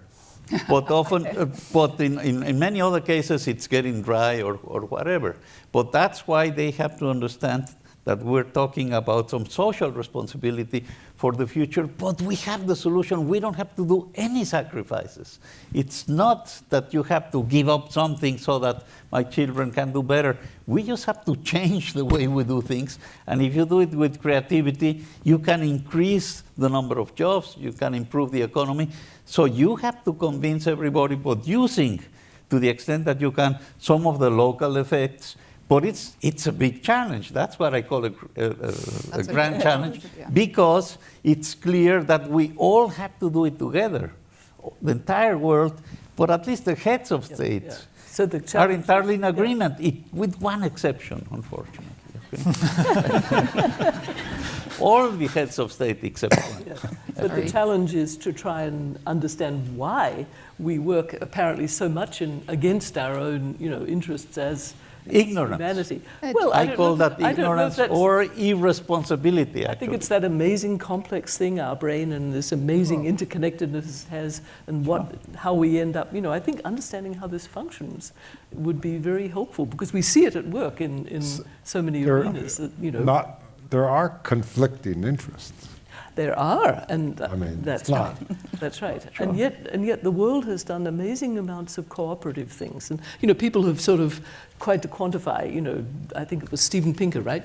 But often, but in many other cases, it's getting dry or whatever. But that's why they have to understand that we're talking about some social responsibility for the future, but we have the solution. We don't have to do any sacrifices. It's not that you have to give up something so that my children can do better. We just have to change the way we do things. And if you do it with creativity, you can increase the number of jobs, you can improve the economy. So you have to convince everybody, but using, to the extent that you can, some of the local effects. But it's a big challenge. That's what I call a grand challenge, because it's clear that we all have to do it together, the entire world, but at least the heads of states So the are entirely in agreement, with one exception, unfortunately. All the heads of state except one. But the challenge is to try and understand why we work apparently so much against our own, interests as ignorance. Humanity. Well, I call that ignorance or irresponsibility, actually. I think it's that amazing complex thing our brain and this amazing interconnectedness has, and how we end up, I think understanding how this functions would be very helpful, because we see it at work in so many arenas that, There are conflicting interests. There are, and I mean, that's it's not. right. That's right. And yet the world has done amazing amounts of cooperative things. And people have sort of tried to quantify. I think it was Steven Pinker, right?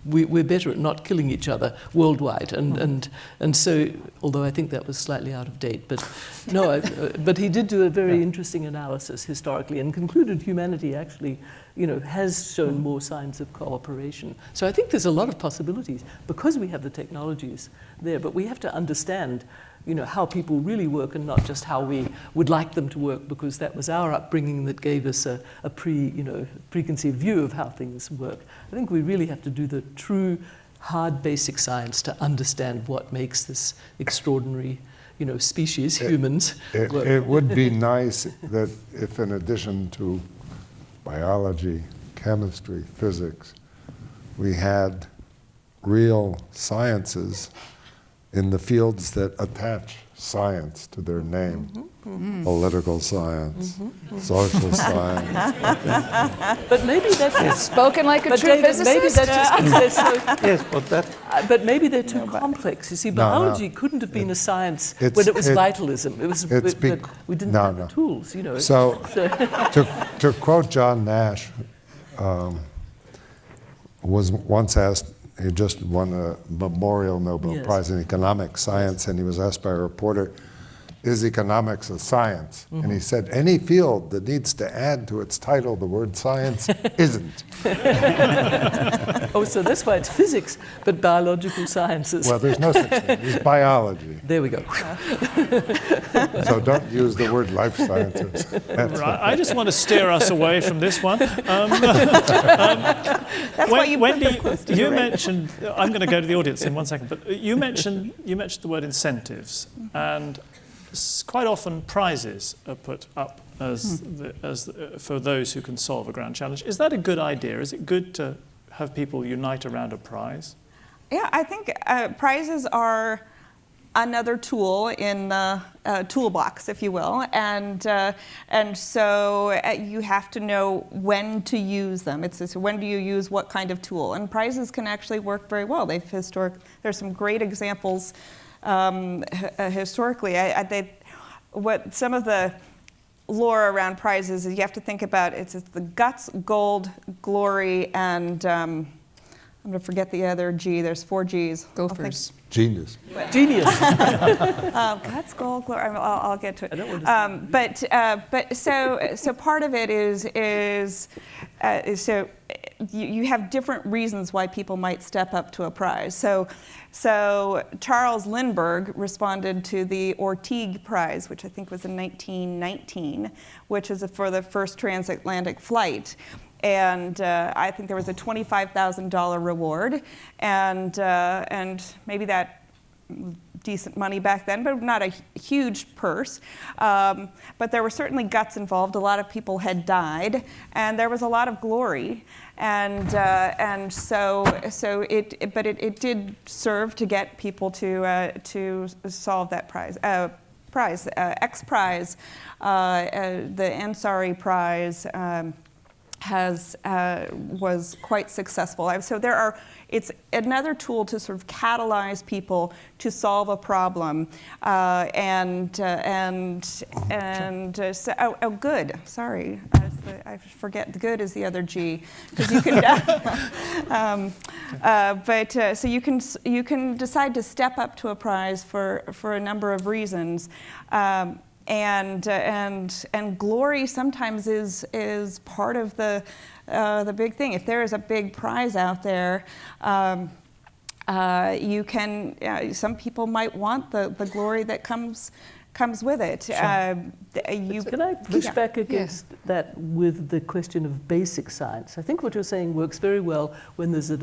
We're better at not killing each other worldwide. And so, although I think that was slightly out of date, but no. But he did do a very interesting analysis historically and concluded humanity actually, has shown more signs of cooperation. So I think there's a lot of possibilities because we have the technologies there, but we have to understand, how people really work and not just how we would like them to work, because that was our upbringing that gave us a preconceived view of how things work. I think we really have to do the true hard basic science to understand what makes this extraordinary species, humans, work. It would be nice that if in addition to biology, chemistry, physics, we had real sciences in the fields that attach science to their name. Political science, social science. But maybe that's spoken like a true David, physicist. maybe that's just 'cause they're so. Yes, but that. But maybe they're too complex. You see, biology couldn't have been a science when it was vitalism. It was, but we didn't have the tools, So, to quote John Nash, was once asked. He just won a Memorial Nobel Prize in economics science, and he was asked by a reporter, "Is economics a science?" And he said, "Any field that needs to add to its title the word science isn't." Oh, so that's why it's physics, but biological sciences. Well, there's no such thing. It's biology. There we go. So don't use the word life sciences. Right. I just want to steer us away from this one. That's why you Wendy, you mentioned. I'm going to go to the audience in 1 second, but you mentioned the word incentives, and quite often prizes are put up for those who can solve a grand challenge. Is that a good idea? Is it good to have people unite around a prize? Yeah, I think prizes are another tool in the toolbox, if you will, and so you have to know when to use them. It's this, when do you use what kind of tool? And prizes can actually work very well. There's some great examples historically. What some of the lore around prizes is you have to think about it's the guts, gold, glory, and I'm going to forget the other G. There's 4 Gs. Gophers. Genius. Genius. Guts, gold, glory. I'll get to it. I don't want to but so part of it is so you have different reasons why people might step up to a prize. So Charles Lindbergh responded to the Orteig Prize, which I think was in 1919, which is for the first transatlantic flight. And I think there was a $25,000 reward, and maybe that was decent money back then, but not a huge purse. But there were certainly guts involved. A lot of people had died, and there was a lot of glory. And so it did serve to get people to solve that prize. X Prize, the Ansari Prize. Was quite successful. So it's another tool to sort of catalyze people to solve a problem, good. Sorry, I forget. The good is the other G, because you can. So you can decide to step up to a prize for a number of reasons. And glory sometimes is part of the big thing. If there is a big prize out there, you can. Some people might want the glory that comes with it. Sure. Can I push back against that with the question of basic science? I think what you're saying works very well when there's a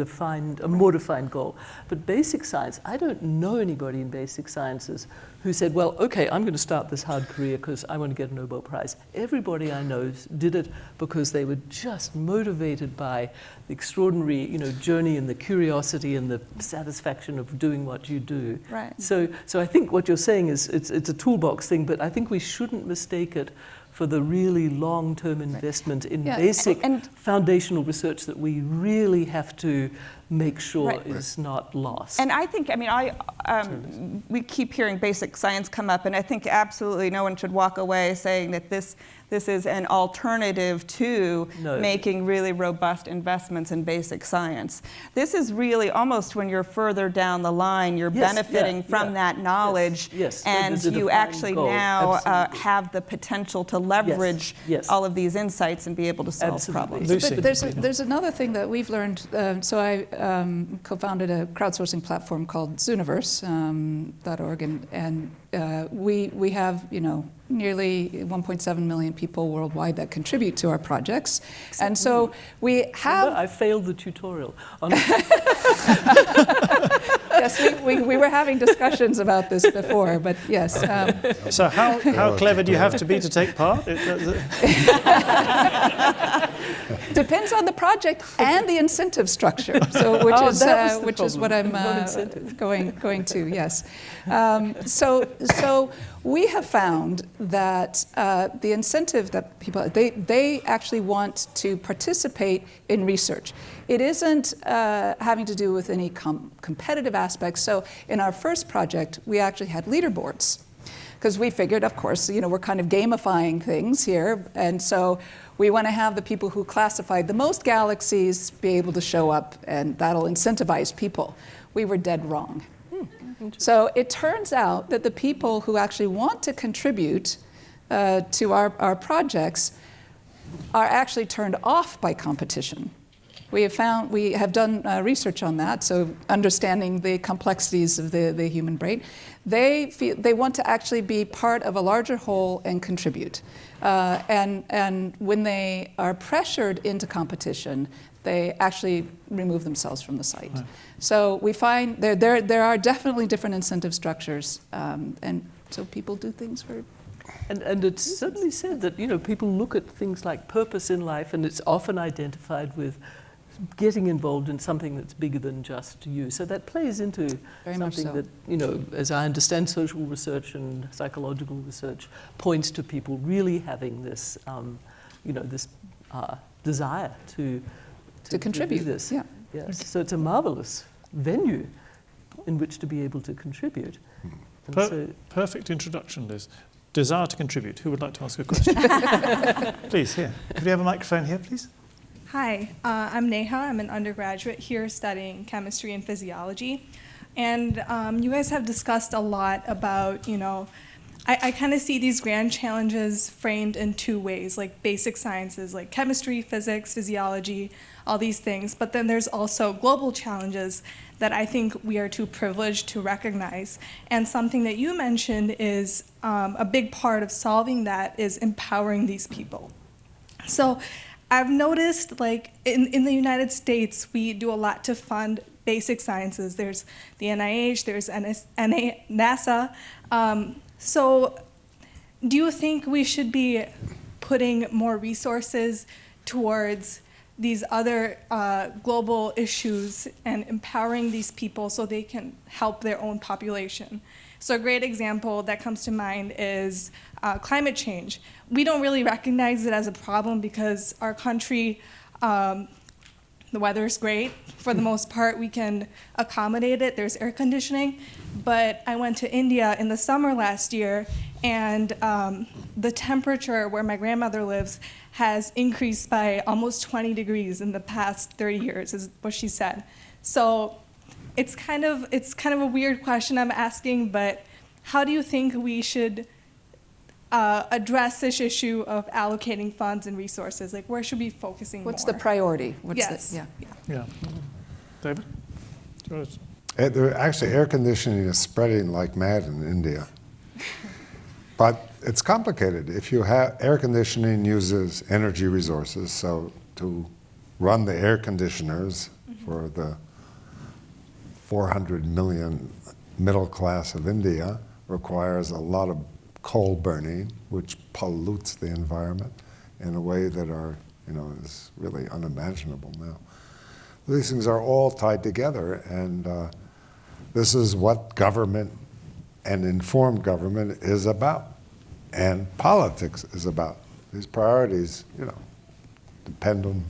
more defined goal. But basic science, I don't know anybody in basic sciences who said, well, okay, I'm going to start this hard career because I want to get a Nobel Prize. Everybody I know did it because they were just motivated by the extraordinary, journey and the curiosity and the satisfaction of doing what you do. Right. So I think what you're saying is it's a toolbox thing, but I think we shouldn't mistake it for the really long-term investment in Yeah, basic and foundational research that we really have to make sure Right. is not lost. And I think, I mean, we keep hearing basic science come up, and I think absolutely no one should walk away saying that this is an alternative to No. making really robust investments in basic science. This is really almost when you're further down the line, you're Yes, benefiting yeah, from yeah. that knowledge, Yes, and there's a you defined actually goal. now Absolutely. have the potential to leverage Yes. all of these insights and be able to solve Absolutely. problems. Lucy. But there's another thing that we've learned. So I co-founded a crowdsourcing platform called Zooniverse.org, and we have nearly 1.7 million people worldwide that contribute to our projects, and so we have. I failed the tutorial. Yes, we were having discussions about this before, but yes. So how clever do you have to be to take part? Depends on the project and the incentive structure. So, which is what I'm going to. Yes. So we have found that the incentive that people they actually want to participate in research. It isn't having to do with any competitive aspects. So in our first project, we actually had leaderboards, because we figured, of course, we're kind of gamifying things here, and so we want to have the people who classified the most galaxies be able to show up, and that'll incentivize people. We were dead wrong. So it turns out that the people who actually want to contribute to our projects are actually turned off by competition. We have done research on that, so understanding the complexities of the human brain. They want to actually be part of a larger whole and contribute. And when they are pressured into competition, they actually remove themselves from the site. Right. So we find there are definitely different incentive structures, and so people do things for. And it's certainly said that people look at things like purpose in life, and it's often identified with getting involved in something that's bigger than just you. So that plays into something that, as I understand, social research and psychological research points to people really having this, this desire to contribute. Do this. Yeah. Yes. So it's a marvelous venue in which to be able to contribute. Perfect introduction, Liz. Desire to contribute. Who would like to ask a question? Please, here. Could we have a microphone here, please? Hi, I'm Neha. I'm an undergraduate here studying chemistry and physiology. And you guys have discussed a lot about, I kind of see these grand challenges framed in two ways, like basic sciences, like chemistry, physics, physiology, all these things. But then there's also global challenges that I think we are too privileged to recognize. And something that you mentioned is a big part of solving that is empowering these people. So I've noticed, like, in the United States, we do a lot to fund basic sciences. There's the NIH, there's NASA. So do you think we should be putting more resources towards these other global issues and empowering these people so they can help their own population? So a great example that comes to mind is climate change. We don't really recognize it as a problem because our country, the weather is great. For the most part, we can accommodate it. There's air conditioning. But I went to India in the summer last year, and the temperature where my grandmother lives has increased by almost 20 degrees in the past 30 years, is what she said. So it's kind of a weird question I'm asking, but how do you think we should address this issue of allocating funds and resources? Like, where should we be focusing What's more? the priority? Yeah. David? Actually, air conditioning is spreading like mad in India. But it's complicated. If you have air conditioning uses energy resources, so to run the air conditioners for the 400 million middle class of India requires a lot of coal burning, which pollutes the environment in a way that is really unimaginable now. These things are all tied together, and this is what government and informed government is about, and politics is about. These priorities, depend on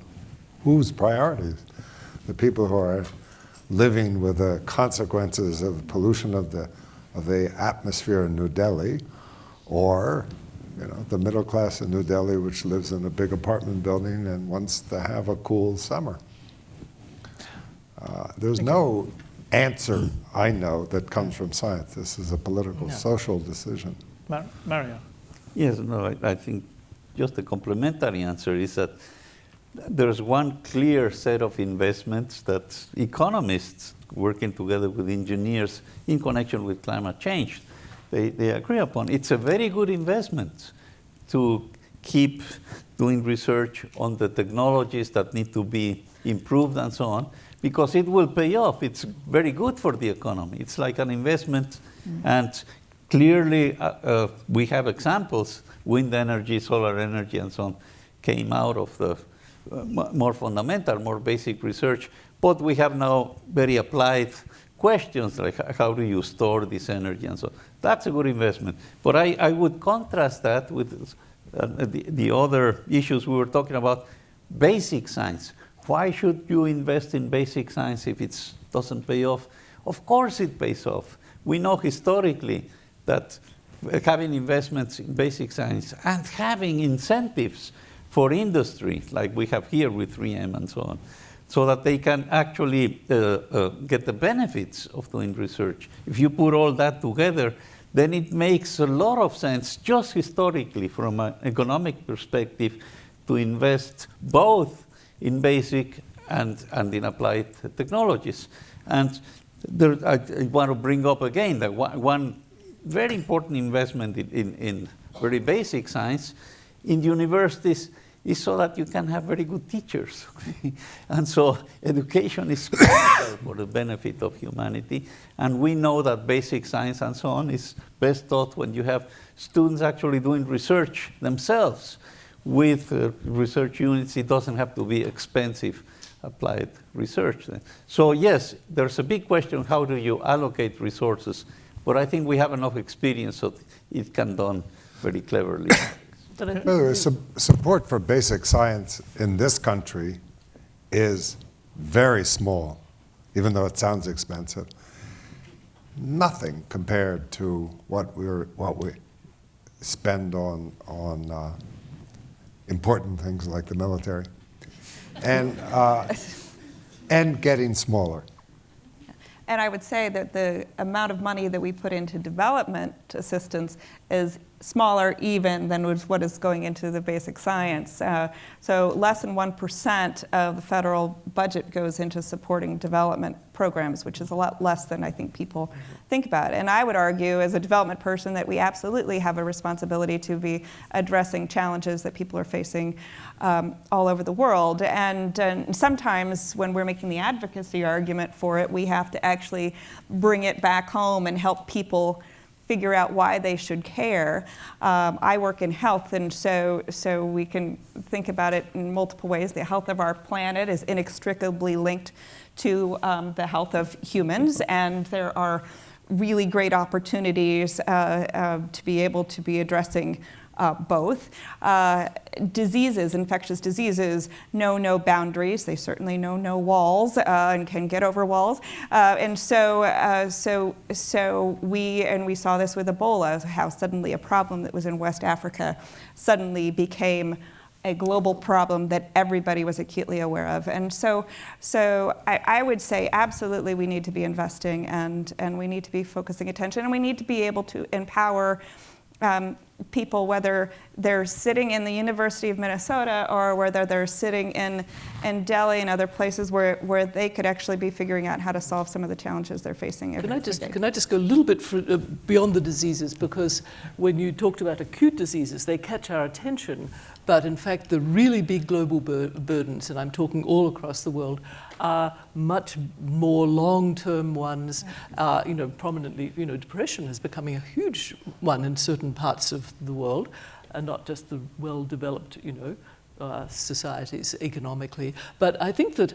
whose priorities. The people who are living with the consequences of pollution of the atmosphere in New Delhi, or the middle class in New Delhi, which lives in a big apartment building and wants to have a cool summer. There's no answer, I know, that comes from science. This is a political, social decision. Mario? Yes, no, I think just a complementary answer is that there's one clear set of investments that economists working together with engineers in connection with climate change, they agree upon. It's a very good investment to keep doing research on the technologies that need to be improved and so on, because it will pay off. It's very good for the economy. It's like an investment, and clearly we have examples. Wind energy, solar energy, and so on came out of the more fundamental, more basic research, but we have now very applied questions like how do you store this energy and so on. That's a good investment. But I would contrast that with the other issues we were talking about, basic science. Why should you invest in basic science if it doesn't pay off? Of course it pays off. We know historically that having investments in basic science and having incentives for industry, like we have here with 3M and so on, so that they can actually get the benefits of doing research. If you put all that together, then it makes a lot of sense, just historically, from an economic perspective, to invest both in basic and in applied technologies. And I want to bring up again that one very important investment in very basic science in universities is so that you can have very good teachers. And so education is critical for the benefit of humanity. And we know that basic science and so on is best taught when you have students actually doing research themselves. With research units, it doesn't have to be expensive applied research. So yes, there's a big question, how do you allocate resources? But I think we have enough experience so it can be done very cleverly. By the way, support for basic science in this country is very small, even though it sounds expensive. Nothing compared to what we spend on important things like the military, and getting smaller. And I would say that the amount of money that we put into development assistance is smaller even than what is going into the basic science. So less than 1% of the federal budget goes into supporting development programs, which is a lot less than I think people think about. And I would argue as a development person that we absolutely have a responsibility to be addressing challenges that people are facing all over the world. And sometimes when we're making the advocacy argument for it, we have to actually bring it back home and help people figure out why they should care. I work in health, and so we can think about it in multiple ways. The health of our planet is inextricably linked to the health of humans, and there are really great opportunities to be able to be addressing both. Diseases, infectious diseases, know no boundaries. They certainly know no walls and can get over walls. And so we saw this with Ebola, how suddenly a problem that was in West Africa suddenly became a global problem that everybody was acutely aware of. And so I would say absolutely we need to be investing and we need to be focusing attention, and we need to be able to empower people, whether they're sitting in the University of Minnesota or whether they're sitting in Delhi and other places where they could actually be figuring out how to solve some of the challenges they're facing every day. Can I just go a little bit beyond the diseases? Because when you talked about acute diseases, they catch our attention. But in fact, the really big global burdens, and I'm talking all across the world, are much more long-term ones. Prominently, depression is becoming a huge one in certain parts of the world, and not just the well-developed, societies economically. But I think that,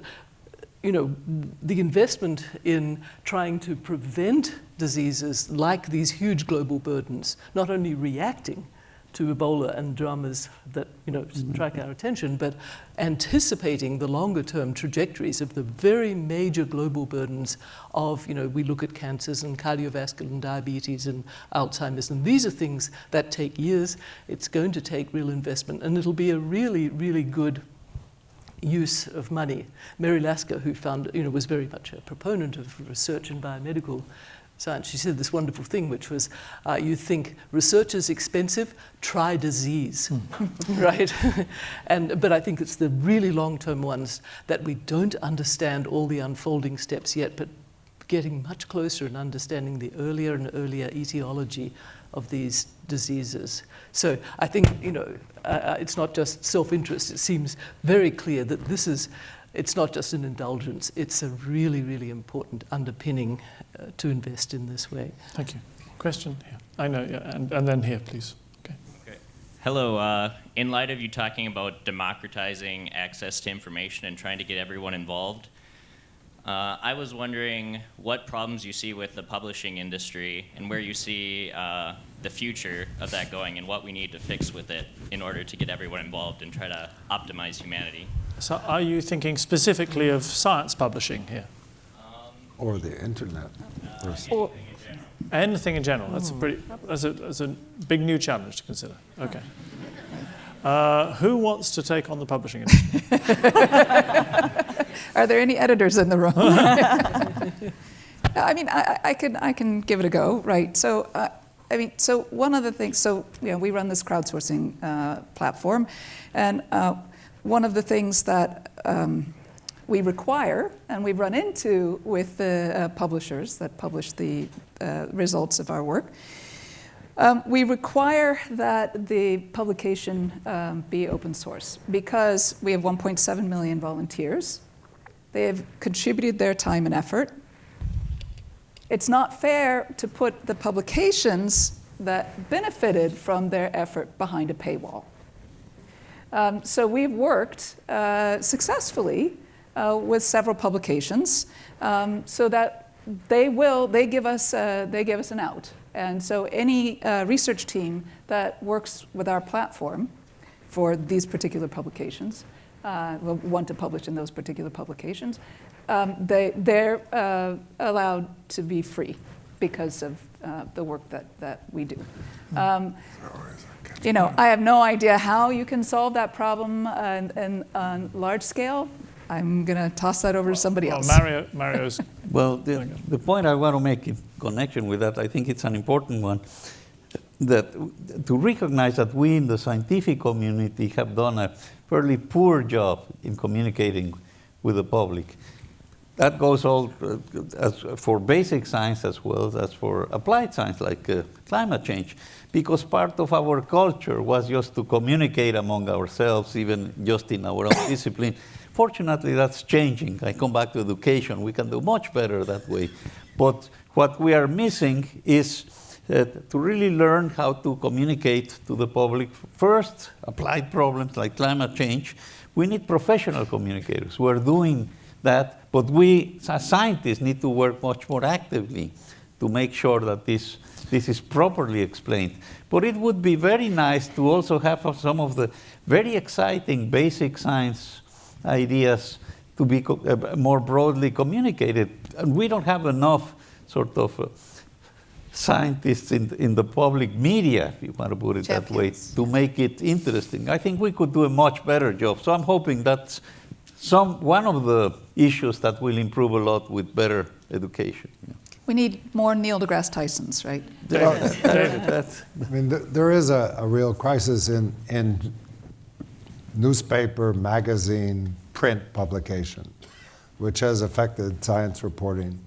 the investment in trying to prevent diseases like these huge global burdens, not only reacting, to Ebola and dramas that strike our attention, but anticipating the longer-term trajectories of the very major global burdens of, we look at cancers and cardiovascular and diabetes and Alzheimer's, and these are things that take years. It's going to take real investment, and it'll be a really, really good use of money. Mary Lasker, who was very much a proponent of research in biomedical science, she said this wonderful thing, which was, you think research is expensive, try disease, right? But I think it's the really long-term ones that we don't understand all the unfolding steps yet, but getting much closer and understanding the earlier and earlier etiology of these diseases. So I think, it's not just self-interest. It seems very clear that it's not just an indulgence, it's a really, really important underpinning to invest in this way. Thank you. Question here. I know, yeah, and then here, please. Okay. Hello. In light of you talking about democratizing access to information and trying to get everyone involved, I was wondering what problems you see with the publishing industry and where you see the future of that going and what we need to fix with it in order to get everyone involved and try to optimize humanity. So are you thinking specifically of science publishing here? Or the internet. Anything in general. That's a big new challenge to consider. Okay. Who wants to take on the publishing industry? Are there any editors in the room? I mean, I can give it a go, right? So, so one of the things, we run this crowdsourcing platform, and one of the things that we require, and we've run into with the publishers that publish the results of our work, we require that the publication be open source because we have 1.7 million volunteers. They have contributed their time and effort. It's not fair to put the publications that benefited from their effort behind a paywall. So we've worked successfully with several publications so that they give us an out. And so any research team that works with our platform for these particular publications will want to publish in those particular publications, they're allowed to be free because of the work that we do. I have no idea how you can solve that problem on large scale. I'm going to toss that over to somebody else. Mario's. Well, the point I want to make in connection with that, I think it's an important one, that to recognize that we in the scientific community have done a fairly poor job in communicating with the public. That goes all as for basic science as well as for applied science, like climate change, because part of our culture was just to communicate among ourselves, even just in our own discipline. Fortunately, that's changing. I come back to education. We can do much better that way. But what we are missing is to really learn how to communicate to the public. First, applied problems like climate change. We need professional communicators who are doing that, but we, as scientists, need to work much more actively to make sure that this is properly explained. But it would be very nice to also have some of the very exciting basic science ideas to be more broadly communicated. And we don't have enough sort of scientists in the public media, if you want to put it that way, to make it interesting. I think we could do a much better job. So I'm hoping that's one of the issues that will improve a lot with better education. We need more Neil deGrasse Tysons, right? There is a real crisis in newspaper, magazine, print publication, which has affected science reporting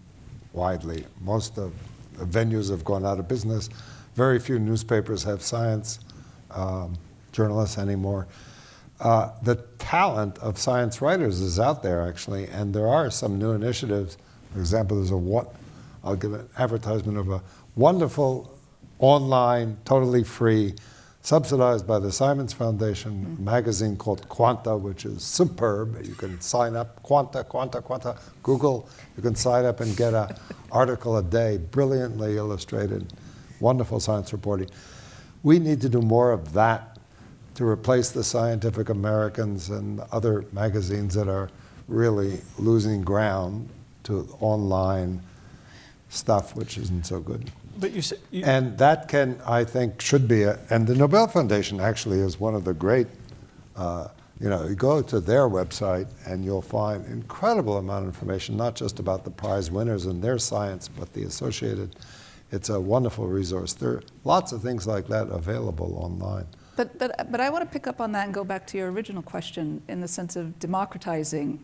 widely. Most of the venues have gone out of business. Very few newspapers have science journalists anymore. The talent of science writers is out there, actually, and there are some new initiatives. For example, I'll give an advertisement of a wonderful online, totally free, subsidized by the Simons Foundation magazine called Quanta, which is superb. You can sign up, Quanta, Google. You can sign up and get an article a day, brilliantly illustrated, wonderful science reporting. we need to do more of that to replace the Scientific Americans and other magazines that are really losing ground to online stuff, which isn't so good. But and that I think, should be and the Nobel Foundation actually is one of the great, you go to their website and you'll find incredible amount of information, not just about the prize winners and their science, but the associated. It's a wonderful resource. There are lots of things like that available online. But I want to pick up on that and go back to your original question in the sense of democratizing,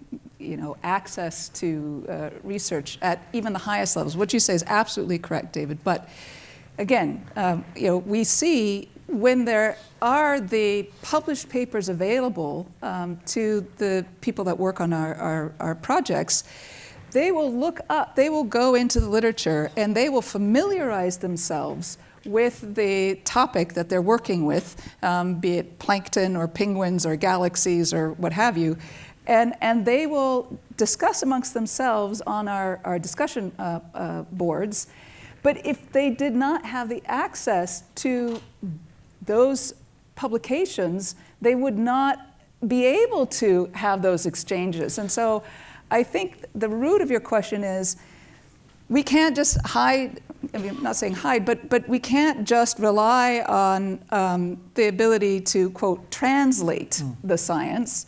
access to research at even the highest levels. What you say is absolutely correct, David. But again, we see when there are the published papers available to the people that work on our projects, they will look up, they will go into the literature, and they will familiarize themselves with the topic that they're working with, be it plankton or penguins or galaxies or what have you, and they will discuss amongst themselves on our discussion boards. But if they did not have the access to those publications, they would not be able to have those exchanges. And so I think the root of your question is, we can't just hide, I'm not saying hide, but we can't just rely on the ability to, quote, translate the science.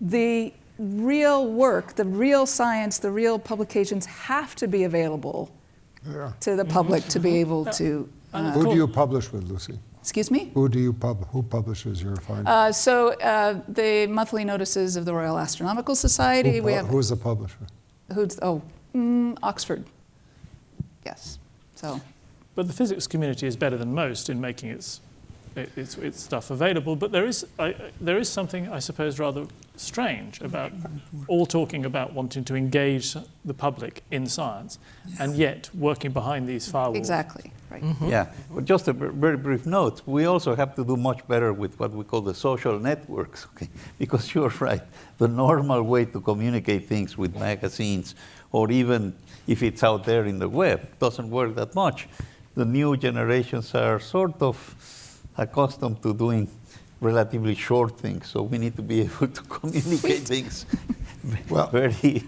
The real work, the real science, the real publications have to be available to the public to be able to... Who do you publish with, Lucy? Excuse me? Who publishes your findings? The monthly notices of the Royal Astronomical Society. Who's the publisher? Oxford. Yes. So. But the physics community is better than most in making its stuff available. But there is something, I suppose, rather strange about all talking about wanting to engage the public in science, and yet working behind these firewalls. Exactly. Right. Mm-hmm. Yeah, but just a very brief note. We also have to do much better with what we call the social networks, okay? Because you're right, the normal way to communicate things with magazines, or even if it's out there in the web, doesn't work that much. The new generations are sort of accustomed to doing relatively short things, so we need to be able to communicate things very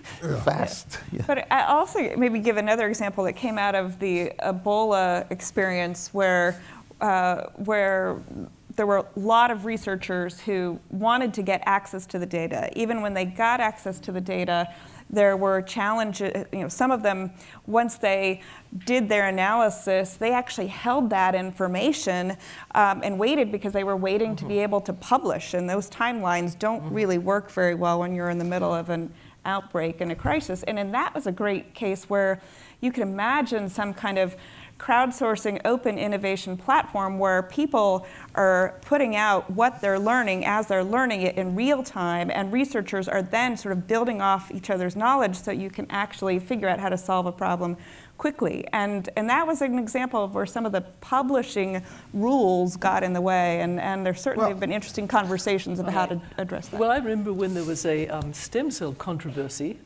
fast. Yeah. But I also maybe give another example that came out of the Ebola experience, where there were a lot of researchers who wanted to get access to the data. Even when they got access to the data, there were challenges. Some of them, once they did their analysis, they actually held that information and waited, because they were waiting to be able to publish. And those timelines don't really work very well when you're in the middle of an outbreak and a crisis. And that was a great case where you can imagine some kind of crowdsourcing open innovation platform where people are putting out what they're learning as they're learning it in real time, and researchers are then sort of building off each other's knowledge so you can actually figure out how to solve a problem quickly. And that was an example of where some of the publishing rules got in the way, and there certainly have been interesting conversations about how to address that. Well, I remember when there was a stem cell controversy,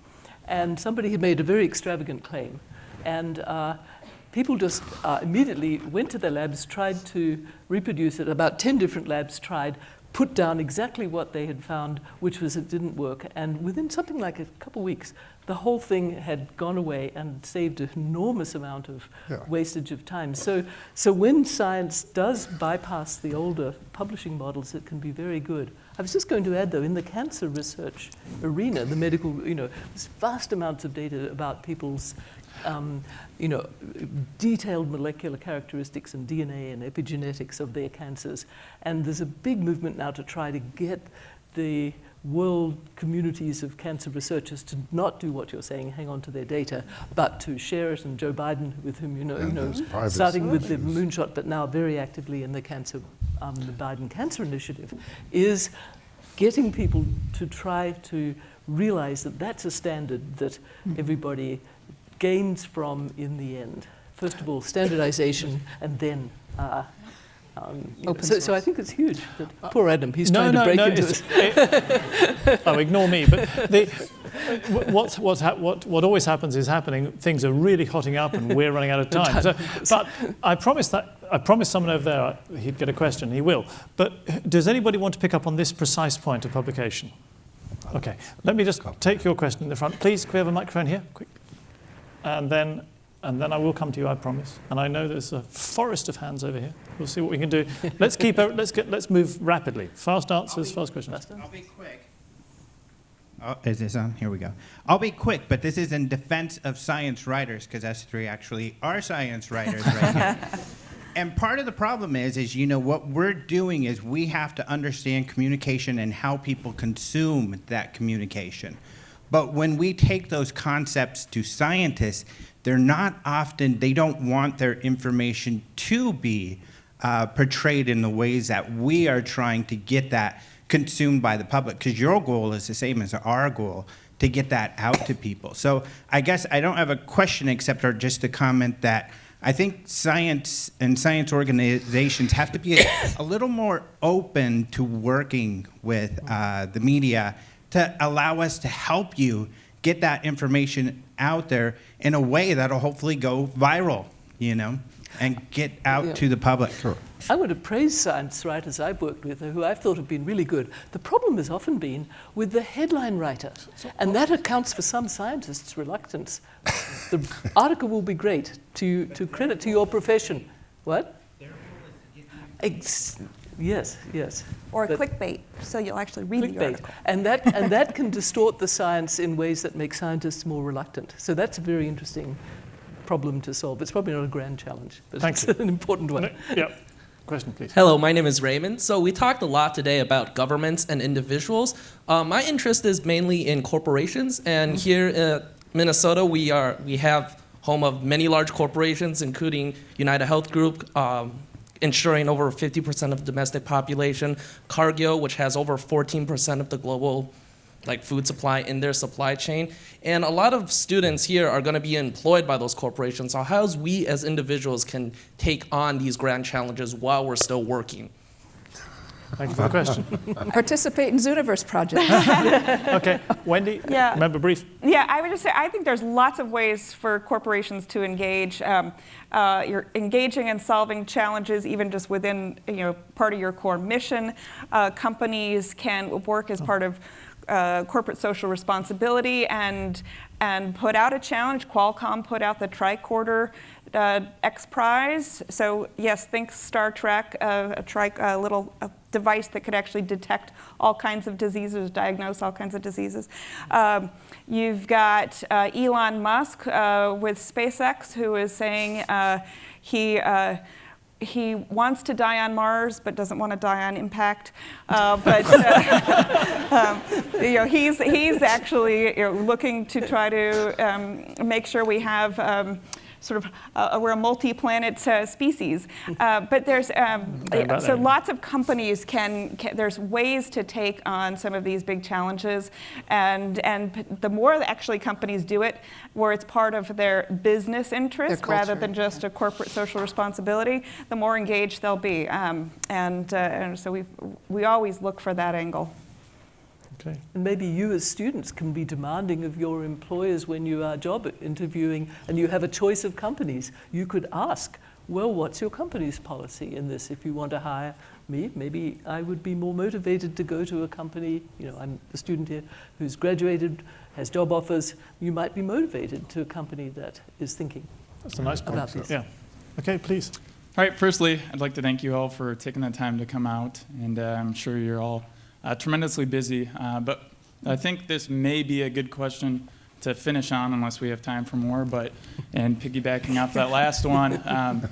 and somebody had made a very extravagant claim, and people just immediately went to their labs, tried to reproduce it. About 10 different labs tried, put down exactly what they had found, which was it didn't work. And within something like a couple of weeks, the whole thing had gone away and saved an enormous amount of wastage of time. So when science does bypass the older publishing models, it can be very good. I was just going to add, though, in the cancer research arena, the medical, there's vast amounts of data about people's detailed molecular characteristics and DNA and epigenetics of their cancers. And there's a big movement now to try to get the world communities of cancer researchers to not do what you're saying, hang on to their data, but to share it. And Joe Biden, with whom starting with the moonshot, but now very actively in the the Biden Cancer Initiative, is getting people to try to realize that that's a standard that everybody gains from in the end. First of all, standardization, and then so I think it's huge. Poor Adam, he's trying to break into it. Ignore me. But what always happens is happening. Things are really hotting up, and we're running out of time. But I promise that I promised someone over there he'd get a question. He will. But does anybody want to pick up on this precise point of publication? Okay. Let me just take your question in the front. Please, can we have a microphone here? Quick. And then I will come to you, I promise. And I know there's a forest of hands over here. We'll see what we can do. Let's move rapidly. Fast answers, fast questions. I'll be quick. Oh, is this on? Here we go. I'll be quick, but this is in defense of science writers, because S3 actually are science writers right here. And part of the problem is what we're doing is we have to understand communication and how people consume that communication. But when we take those concepts to scientists, they don't want their information to be portrayed in the ways that we are trying to get that consumed by the public, because your goal is the same as our goal, to get that out to people. So I guess I don't have a question except for just a comment that I think science and science organizations have to be a little more open to working with the media to allow us to help you get that information out there in a way that'll hopefully go viral, and get out to the public. Sure. I want to praise science writers I've worked with who I've thought have been really good. The problem has often been with the headline writer, and that accounts for some scientists' reluctance. The article will be great to credit to your profession. What? Yes. Or clickbait, so you'll actually read the article. And that can distort the science in ways that make scientists more reluctant. So that's a very interesting problem to solve. It's probably not a grand challenge, but it's an important one. Yeah. Question, please. Hello, my name is Raymond. So we talked a lot today about governments and individuals. My interest is mainly in corporations, and here in Minnesota, we have home of many large corporations, including United Health Group, ensuring over 50% of the domestic population, Cargill, which has over 14% of the global food supply in their supply chain. And a lot of students here are going to be employed by those corporations. So how we as individuals can take on these grand challenges while we're still working? Thank you for the question. Participate in Zooniverse projects. Okay, Wendy, remember brief. Yeah, I would just say I think there's lots of ways for corporations to engage. You're engaging and solving challenges even just within part of your core mission. Companies can work as part of corporate social responsibility and put out a challenge. Qualcomm put out the tricorder X Prize. So yes, think Star Trek, a little device that could actually detect all kinds of diseases, diagnose all kinds of diseases. You've got Elon Musk with SpaceX, who is saying he wants to die on Mars, but doesn't want to die on impact. He's actually looking to try to make sure we have we're a multi-planet species. But there's so lots of companies there's ways to take on some of these big challenges, and the more actually companies do it, where it's part of their business interest rather than just a corporate social responsibility, the more engaged they'll be. And so we always look for that angle. Okay. And maybe you as students can be demanding of your employers when you are job interviewing and you have a choice of companies. You could ask, well, what's your company's policy in this? If you want to hire me, maybe I would be more motivated to go to a company, I'm a student here who's graduated, has job offers. You might be motivated to a company that is thinking That's a nice point. about this. Yeah. Okay, please. All right, firstly, I'd like to thank you all for taking the time to come out, and I'm sure you're all tremendously busy, but I think this may be a good question to finish on unless we have time for more, and piggybacking off that last one,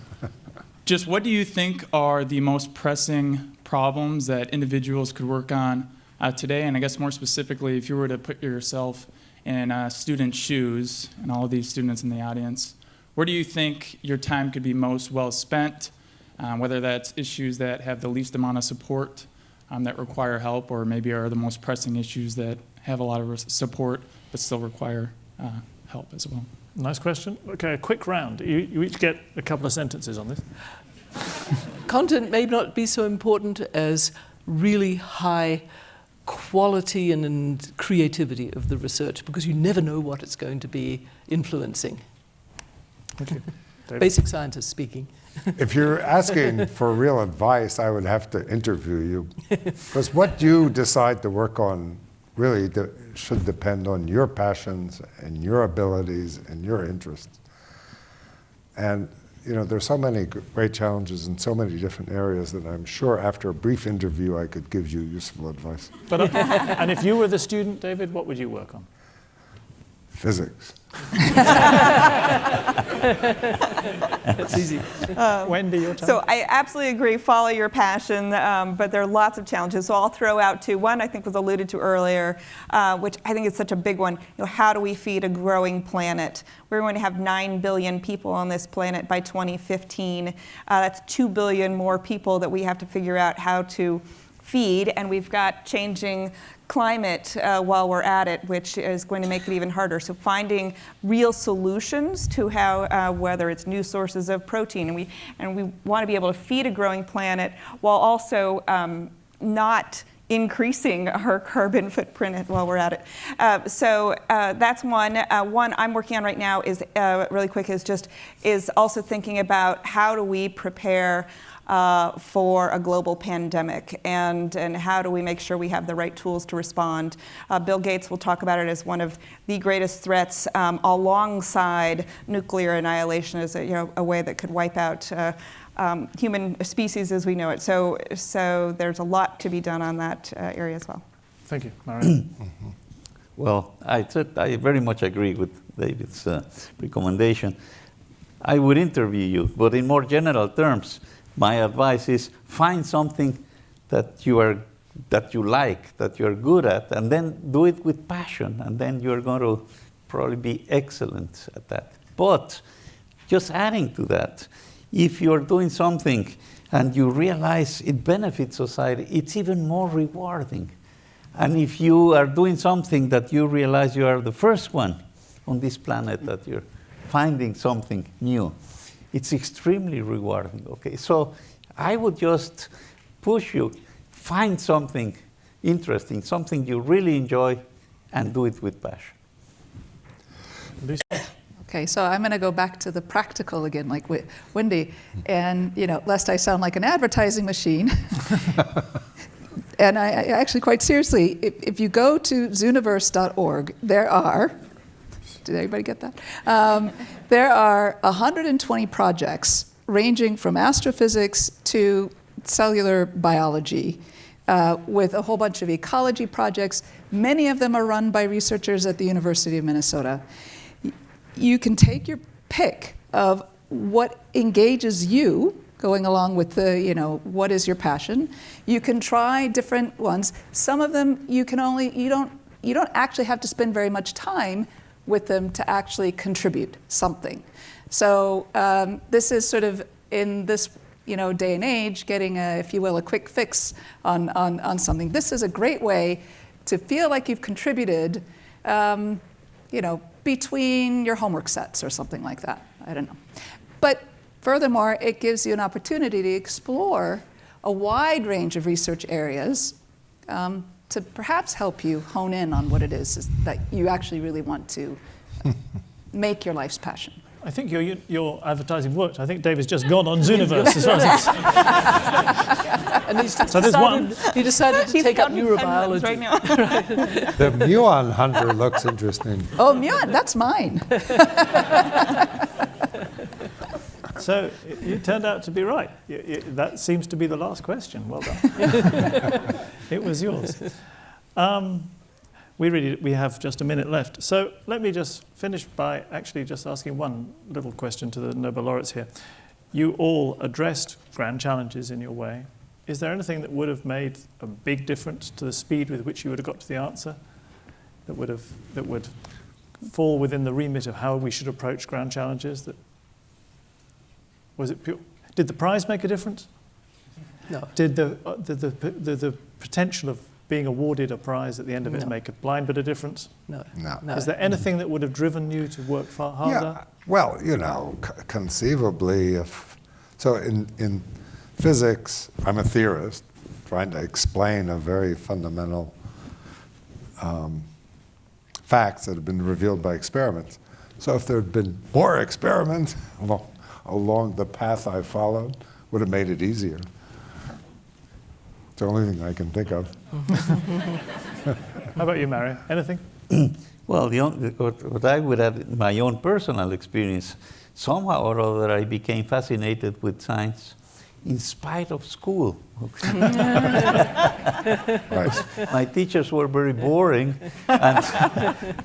just what do you think are the most pressing problems that individuals could work on today? And I guess more specifically, if you were to put yourself in student shoes, and all of these students in the audience, where do you think your time could be most well spent, whether that's issues that have the least amount of support that require help, or maybe are the most pressing issues that have a lot of support but still require help as well? Nice question. Okay, a quick round. You each get a couple of sentences on this. Content may not be so important as really high quality and creativity of the research, because you never know what it's going to be influencing. Thank you. David? Basic scientist speaking. If you're asking for real advice, I would have to interview you. Because what you decide to work on really should depend on your passions and your abilities and your interests. And there's so many great challenges in so many different areas that I'm sure after a brief interview I could give you useful advice. But, and if you were the student, David, what would you work on? Physics. That's easy. Wendy, your turn. So I absolutely agree, follow your passion, but there are lots of challenges. So I'll throw out two. One I think was alluded to earlier, which I think is such a big one. How do we feed a growing planet? We're going to have 9 billion people on this planet by 2015. That's 2 billion more people that we have to figure out how to feed, and we've got changing climate while we're at it, which is going to make it even harder. So finding real solutions to how, whether it's new sources of protein, and we want to be able to feed a growing planet while also not increasing our carbon footprint while we're at it. So that's one. One I'm working on right now is really quick is also thinking about how do we prepare for a global pandemic, and how do we make sure we have the right tools to respond. Bill Gates will talk about it as one of the greatest threats alongside nuclear annihilation as a way that could wipe out human species as we know it. So there's a lot to be done on that area as well. Thank you, Mario. Well, I very much agree with David's recommendation. I would interview you, but in more general terms, my advice is find something that you like, that you're good at, and then do it with passion, and then you're going to probably be excellent at that. But just adding to that, if you're doing something and you realize it benefits society, it's even more rewarding. And if you are doing something that you realize you are the first one on this planet, that you're finding something new, it's extremely rewarding, okay? So I would just push you, find something interesting, something you really enjoy, and do it with passion. Okay, so I'm going to go back to the practical again, like Wendy, and lest I sound like an advertising machine. And I actually, quite seriously, if you go to zooniverse.org, there are, did everybody get that? There are 120 projects ranging from astrophysics to cellular biology, with a whole bunch of ecology projects. Many of them are run by researchers at the University of Minnesota. You can take your pick of what engages you, going along with the, what is your passion. You can try different ones. Some of them you don't actually have to spend very much time with them to actually contribute something. So this is sort of in this day and age, getting if you will, a quick fix on something. This is a great way to feel like you've contributed, between your homework sets or something like that. I don't know. But furthermore, it gives you an opportunity to explore a wide range of research areas to perhaps help you hone in on what it is that you actually really want to make your life's passion. I think your advertising worked. I think David's just gone on Zooniverse as well. And he decided to take up neurobiology. Right now. The muon hunter looks interesting. Oh, muon, that's mine. So you turned out to be right. That seems to be the last question. Well done. It was yours. We have just a minute left. So let me just finish by actually just asking one little question to the Nobel Laureates here. You all addressed grand challenges in your way. Is there anything that would have made a big difference to the speed with which you would have got to the answer, that would fall within the remit of how we should approach grand challenges? Was it pure? Did the prize make a difference? No. Did the potential of being awarded a prize at the end of it make a blind bit of difference? No. Is there anything that would have driven you to work far harder? Yeah, well, conceivably, in physics, I'm a theorist trying to explain a very fundamental facts that have been revealed by experiments. So if there had been more experiments, well, along the path I followed would have made it easier. It's the only thing I can think of. How about you, Mario? Anything? Well, what I would add, my own personal experience, somehow or other I became fascinated with science in spite of school. Right. My teachers were very boring, and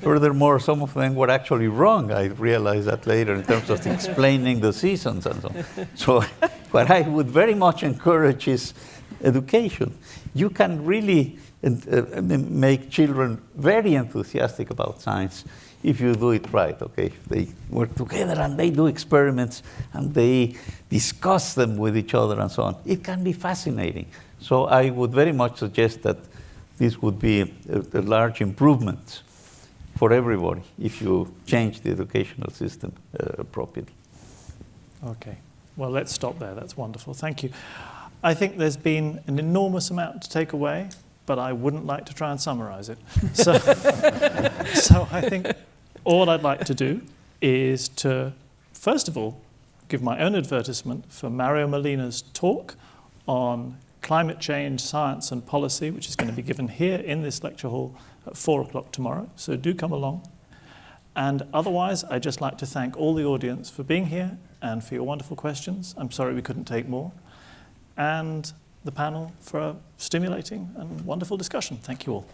furthermore, some of them were actually wrong. I realized that later in terms of explaining the seasons and so on. So what I would very much encourage is education. You can really make children very enthusiastic about science if you do it right, okay? If they work together and they do experiments and they discuss them with each other and so on, it can be fascinating. So I would very much suggest that this would be a large improvement for everybody if you change the educational system appropriately. Okay. Well, let's stop there. That's wonderful. Thank you. I think there's been an enormous amount to take away, but I wouldn't like to try and summarize it. So, so I think all I'd like to do is to, first of all, give my own advertisement for Mario Molina's talk on climate change, science and policy, which is going to be given here in this lecture hall at 4 o'clock tomorrow. So do come along. And otherwise, I'd just like to thank all the audience for being here and for your wonderful questions. I'm sorry we couldn't take more. And the panel for a stimulating and wonderful discussion. Thank you all.